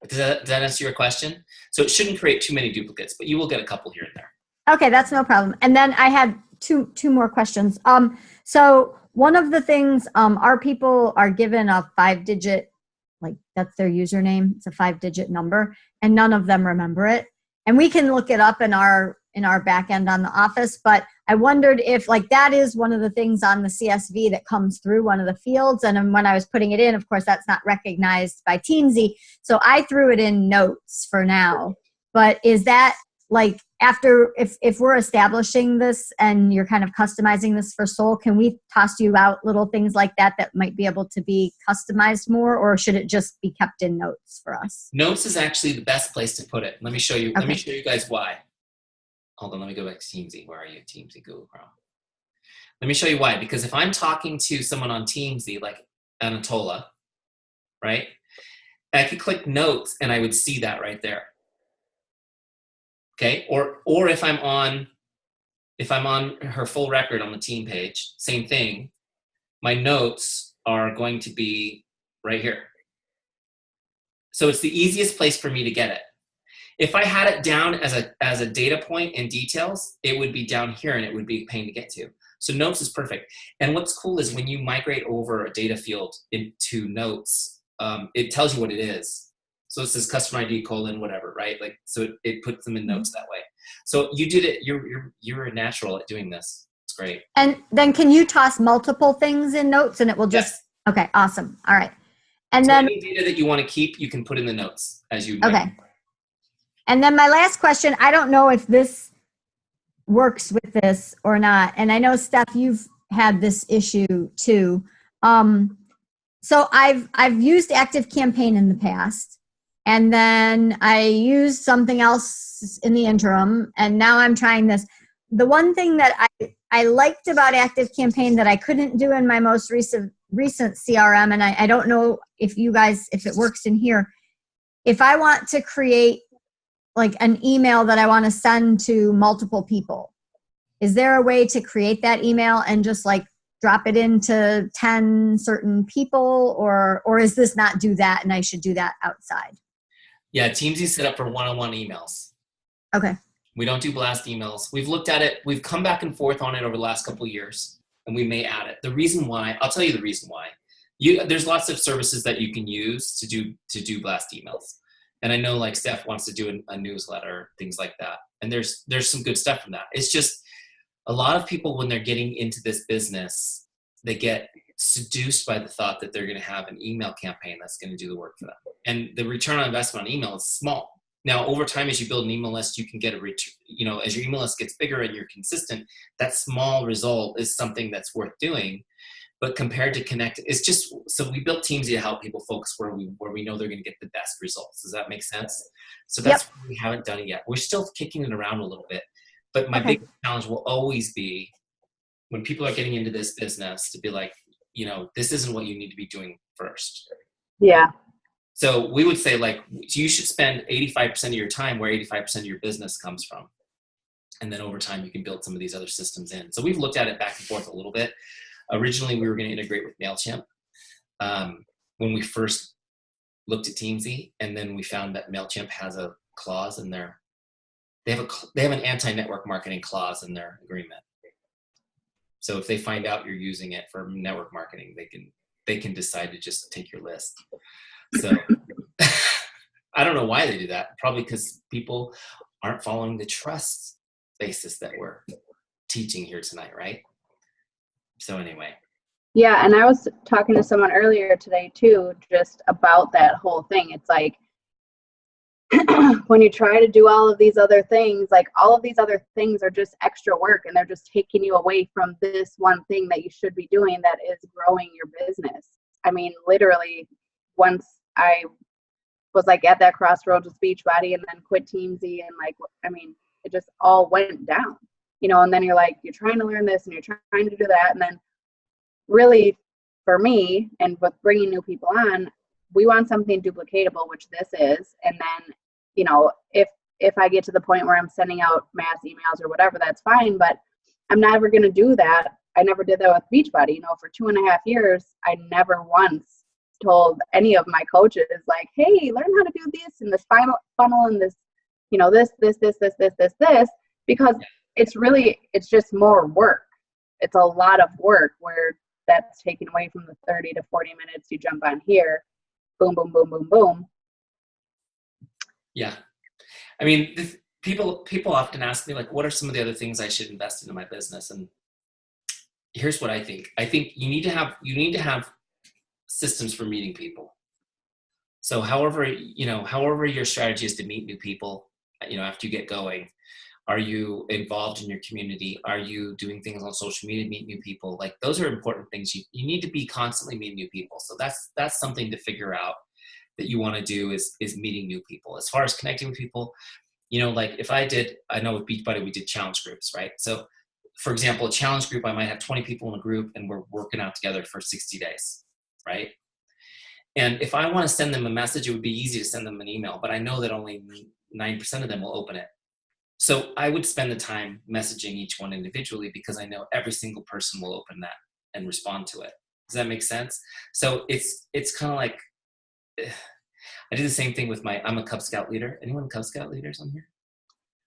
does that answer your question? So it shouldn't create too many duplicates, but you will get a couple here and there. Okay, that's no problem. And then I had two more questions. So one of the things, our people are given a 5-digit, like that's their username. It's a 5-digit number, and none of them remember it. And we can look it up in our back end on the office, but I wondered if like that is one of the things on the CSV that comes through one of the fields. And when I was putting it in, of course, that's not recognized by Teamzy. So I threw it in notes for now. But is that like after, if we're establishing this and you're kind of customizing this for Solle, can we toss you out little things like that might be able to be customized more, or should it just be kept in notes for us? Notes is actually the best place to put it. Let me show you. Okay. Let me show you guys why. Hold on, let me go back to Teamzy. Where are you? Teamzy, Google Chrome. Let me show you why. Because if I'm talking to someone on Teamzy, like Anatola, right? I could click notes and I would see that right there. Okay, or if I'm on her full record on the team page, same thing. My notes are going to be right here. So it's the easiest place for me to get it. If I had it down as a data point in details, it would be down here and it would be a pain to get to. So notes is perfect. And what's cool is when you migrate over a data field into notes, it tells you what it is. So it says customer ID : whatever, right? Like, so it puts them in notes that way. So you did it. You're a natural at doing this. It's great. And then can you toss multiple things in notes and it will just, yes. Okay, awesome. All right. And so then any data that you want to keep, you can put in the notes as you. Okay. And then my last question, I don't know if this works with this or not. And I know, Steph, you've had this issue too. So I've used ActiveCampaign in the past. And then I used something else in the interim, and now I'm trying this. The one thing that I liked about ActiveCampaign that I couldn't do in my most recent CRM, and I don't know if it works in here, if I want to create like an email that I want to send to multiple people, is there a way to create that email and just like drop it into 10 certain people, or is this not do that and I should do that outside? Yeah, Teamzy set up for one-on-one emails. Okay. We don't do blast emails. We've looked at it. We've come back and forth on it over the last couple of years, and we may add it. The reason why, I'll tell you the reason why. There's lots of services that you can use to do blast emails. And I know like Steph wants to do a newsletter, things like that. And there's some good stuff from that. It's just a lot of people, when they're getting into this business, they get seduced by the thought that they're going to have an email campaign that's going to do the work for them. And the return on investment on email is small. Now, over time, as you build an email list, you can get as your email list gets bigger and you're consistent, that small result is something that's worth doing. But compared to connect, it's just, so we built Teamzy to help people focus where we know they're going to get the best results. Does that make sense? So that's why we haven't done it yet. We're still kicking it around a little bit. But my big challenge will always be when people are getting into this business to be like, this isn't what you need to be doing first. Yeah. So we would say, like, you should spend 85% of your time where 85% of your business comes from. And then over time, you can build some of these other systems in. So we've looked at it back and forth a little bit. Originally, we were going to integrate with MailChimp when we first looked at Teamzy, and then we found that MailChimp has a clause in there. They have an anti-network marketing clause in their agreement. So if they find out you're using it for network marketing, they can decide to just take your list. So I don't know why they do that. Probably because people aren't following the trust basis that we're teaching here tonight, right? So anyway. Yeah, and I was talking to someone earlier today too, just about that whole thing. It's like when you try to do all of these other things, like all of these other things are just extra work, and they're just taking you away from this one thing that you should be doing that is growing your business. I mean, literally, once I was like at that crossroads with Beachbody and then quit Teamzy, and like, I mean, it just all went down, and then you're like, you're trying to learn this and you're trying to do that. And then really for me, and with bringing new people on, we want something duplicatable, which this is. And then, if I get to the point where I'm sending out mass emails or whatever, that's fine, but I'm never going to do that. I never did that with Beachbody. For 2.5 years, I never once told any of my coaches, like, hey, learn how to do this in this funnel and this, this, because it's just more work. It's a lot of work where that's taken away from the 30 to 40 minutes you jump on here. Boom, boom, boom, boom, boom. Yeah. I mean, people often ask me, like, what are some of the other things I should invest into my business? And here's what I think. I think you need to have systems for meeting people. So however your strategy is to meet new people, after you get going, are you involved in your community? Are you doing things on social media to meet new people? Like, those are important things. You need to be constantly meeting new people. So that's something to figure out that you want to do is meeting new people. As far as connecting with people, like I know with Beachbody, we did challenge groups, right? So for example, a challenge group, I might have 20 people in a group and we're working out together for 60 days, right? And if I want to send them a message, it would be easy to send them an email, but I know that only 9% of them will open it. So I would spend the time messaging each one individually because I know every single person will open that and respond to it. Does that make sense? So it's kind of like, I do the same thing with I'm a Cub Scout leader. Anyone Cub Scout leaders on here?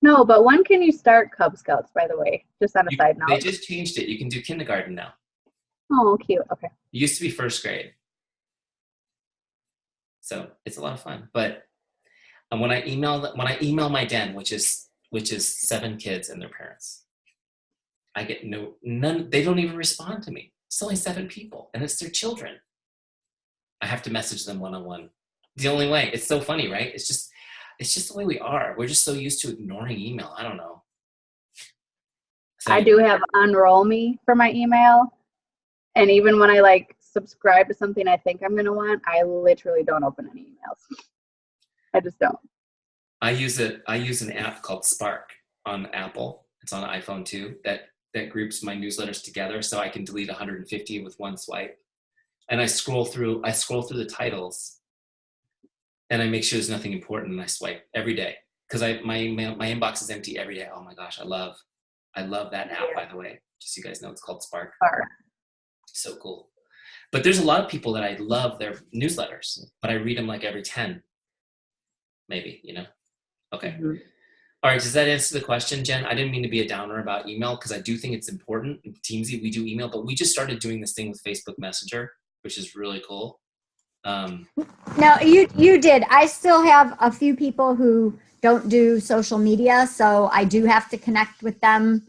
No, but when can you start Cub Scouts, by the way? Just on a side note. They just changed it. You can do kindergarten now. Oh, cute. Okay. It used to be first grade. So it's a lot of fun. But when I email my den, which is 7 kids and their parents, I get none. They don't even respond to me. It's only 7 people, and it's their children. I have to message them one-on-one. The only way. It's so funny, right? It's just the way we are. We're just so used to ignoring email. I don't know. So, I do have unroll me for my email, and even when I subscribe to something I think I'm gonna want, I literally don't open any emails. I just don't. I use an app called Spark on Apple. It's on iPhone too. That groups my newsletters together, so I can delete 150 with one swipe. And I scroll through the titles, and I make sure there's nothing important, and I swipe every day because my inbox is empty every day. Oh my gosh, I love that app, by the way. Just so you guys know, it's called Spark. So cool. But there's a lot of people that I love their newsletters, but I read them like every 10, maybe. Okay. Mm-hmm. All right. Does that answer the question, Jen? I didn't mean to be a downer about email because I do think it's important. In Teamzy, we do email, but we just started doing this thing with Facebook Messenger, which is really cool. No, you did. I still have a few people who don't do social media, so I do have to connect with them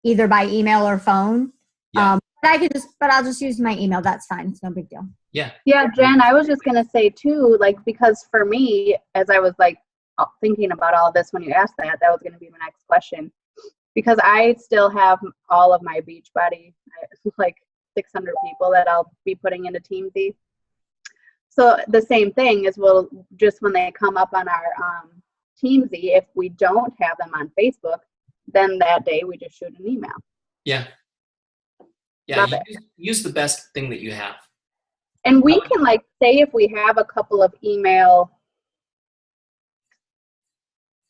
either by email or phone. Yeah. But I'll just use my email. That's fine. It's no big deal. Yeah. Yeah, Jen, I was just gonna say too, because for me, as I was thinking about all of this when you asked that was gonna be my next question, because I still have all of my Beachbody, 600 people that I'll be putting into Teamzy. So the same thing is just when they come up on our Teamzy, if we don't have them on Facebook, then that day we just shoot an email. Yeah. Yeah, Love you it. use the best thing that you have. And we can like say if we have a couple of email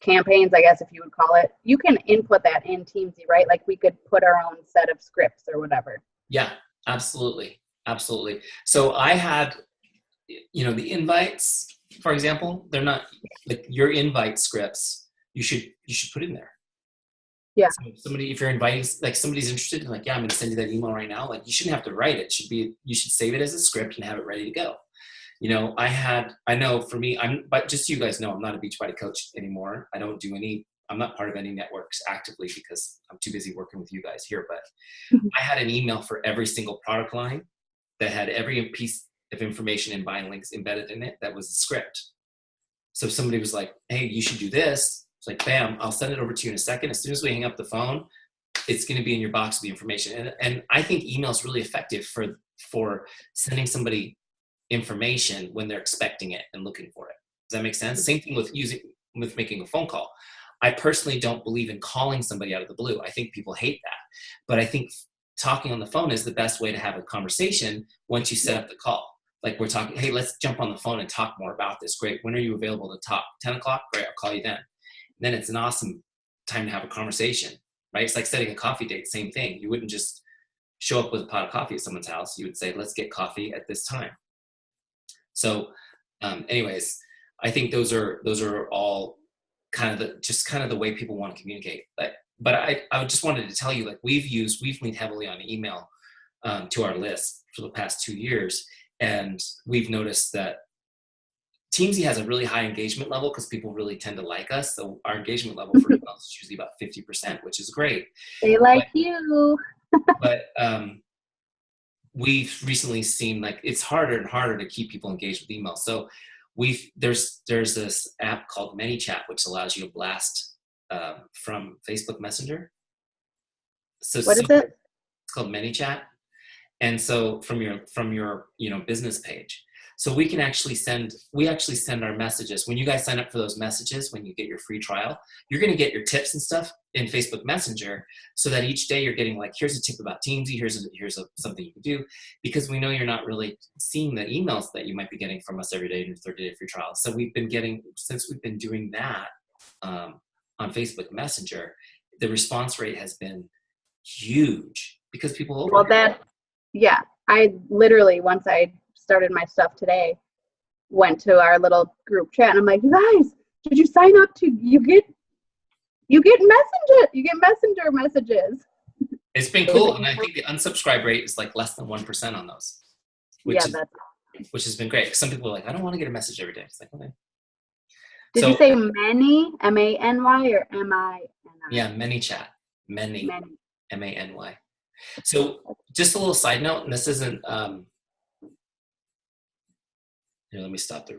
campaigns, I guess if you would call it, you can input that in Teamzy, right? Like we could put our own set of scripts or whatever. Yeah, absolutely. Absolutely. So I had, the invites, for example, they're not like your invite scripts. You should put in there. Yeah. So if you're inviting, like somebody's interested in like, yeah, I'm going to send you that email right now. Like you shouldn't have to write it. You should save it as a script and have it ready to go. I know for me, but just so you guys know, I'm not a Beachbody coach anymore. I'm not part of any networks actively because I'm too busy working with you guys here. But I had an email for every single product line that had every piece of information and buying links embedded in it. That was the script. So if somebody was like, hey, you should do this. It's like, bam, I'll send it over to you in a second. As soon as we hang up the phone, it's going to be in your box with the information. And I think email is really effective for sending somebody information when they're expecting it and looking for it. Does that make sense? Same thing with making a phone call. I personally don't believe in calling somebody out of the blue. I think people hate that. But I think talking on the phone is the best way to have a conversation once you set up the call. Like we're talking, hey, let's jump on the phone and talk more about this. Great. When are you available to talk? 10 o'clock? Great. I'll call you then. Then it's an awesome time to have a conversation, right? It's like setting a coffee date. Same thing. You wouldn't just show up with a pot of coffee at someone's house. You would say, let's get coffee at this time. So anyways, I think those are all kind of the way people want to communicate. But I just wanted to tell you, like we've leaned heavily on email to our list for the past 2 years. And we've noticed that Teamzy has a really high engagement level because people really tend to like us. So our engagement level for emails is usually about 50%, which is great. They like you. But we've recently seen like it's harder and harder to keep people engaged with email. So there's this app called ManyChat, which allows you to blast from Facebook Messenger. So what is it? It's called ManyChat. And so from your business page. So we actually send our messages. When you guys sign up for those messages, when you get your free trial, you're going to get your tips and stuff in Facebook Messenger so that each day you're getting like, here's a tip about Teamzy, here's something you can do, because we know you're not really seeing the emails that you might be getting from us every day in your 30-day free trial. So since we've been doing that on Facebook Messenger, the response rate has been huge because people yeah, I literally, once I started my stuff today, went to our little group chat and I'm like, you guys, did you sign up to, you get messenger messages. It's been cool. And I think the unsubscribe rate is like less than 1% on those, which has been great. Some people are like, I don't want to get a message every day. It's like, okay. Did you say many, M-A-N-Y or M-I-N-I? Yeah, ManyChat, many, M-A-N-Y. So just a little side note, and this isn't, here, let me stop there.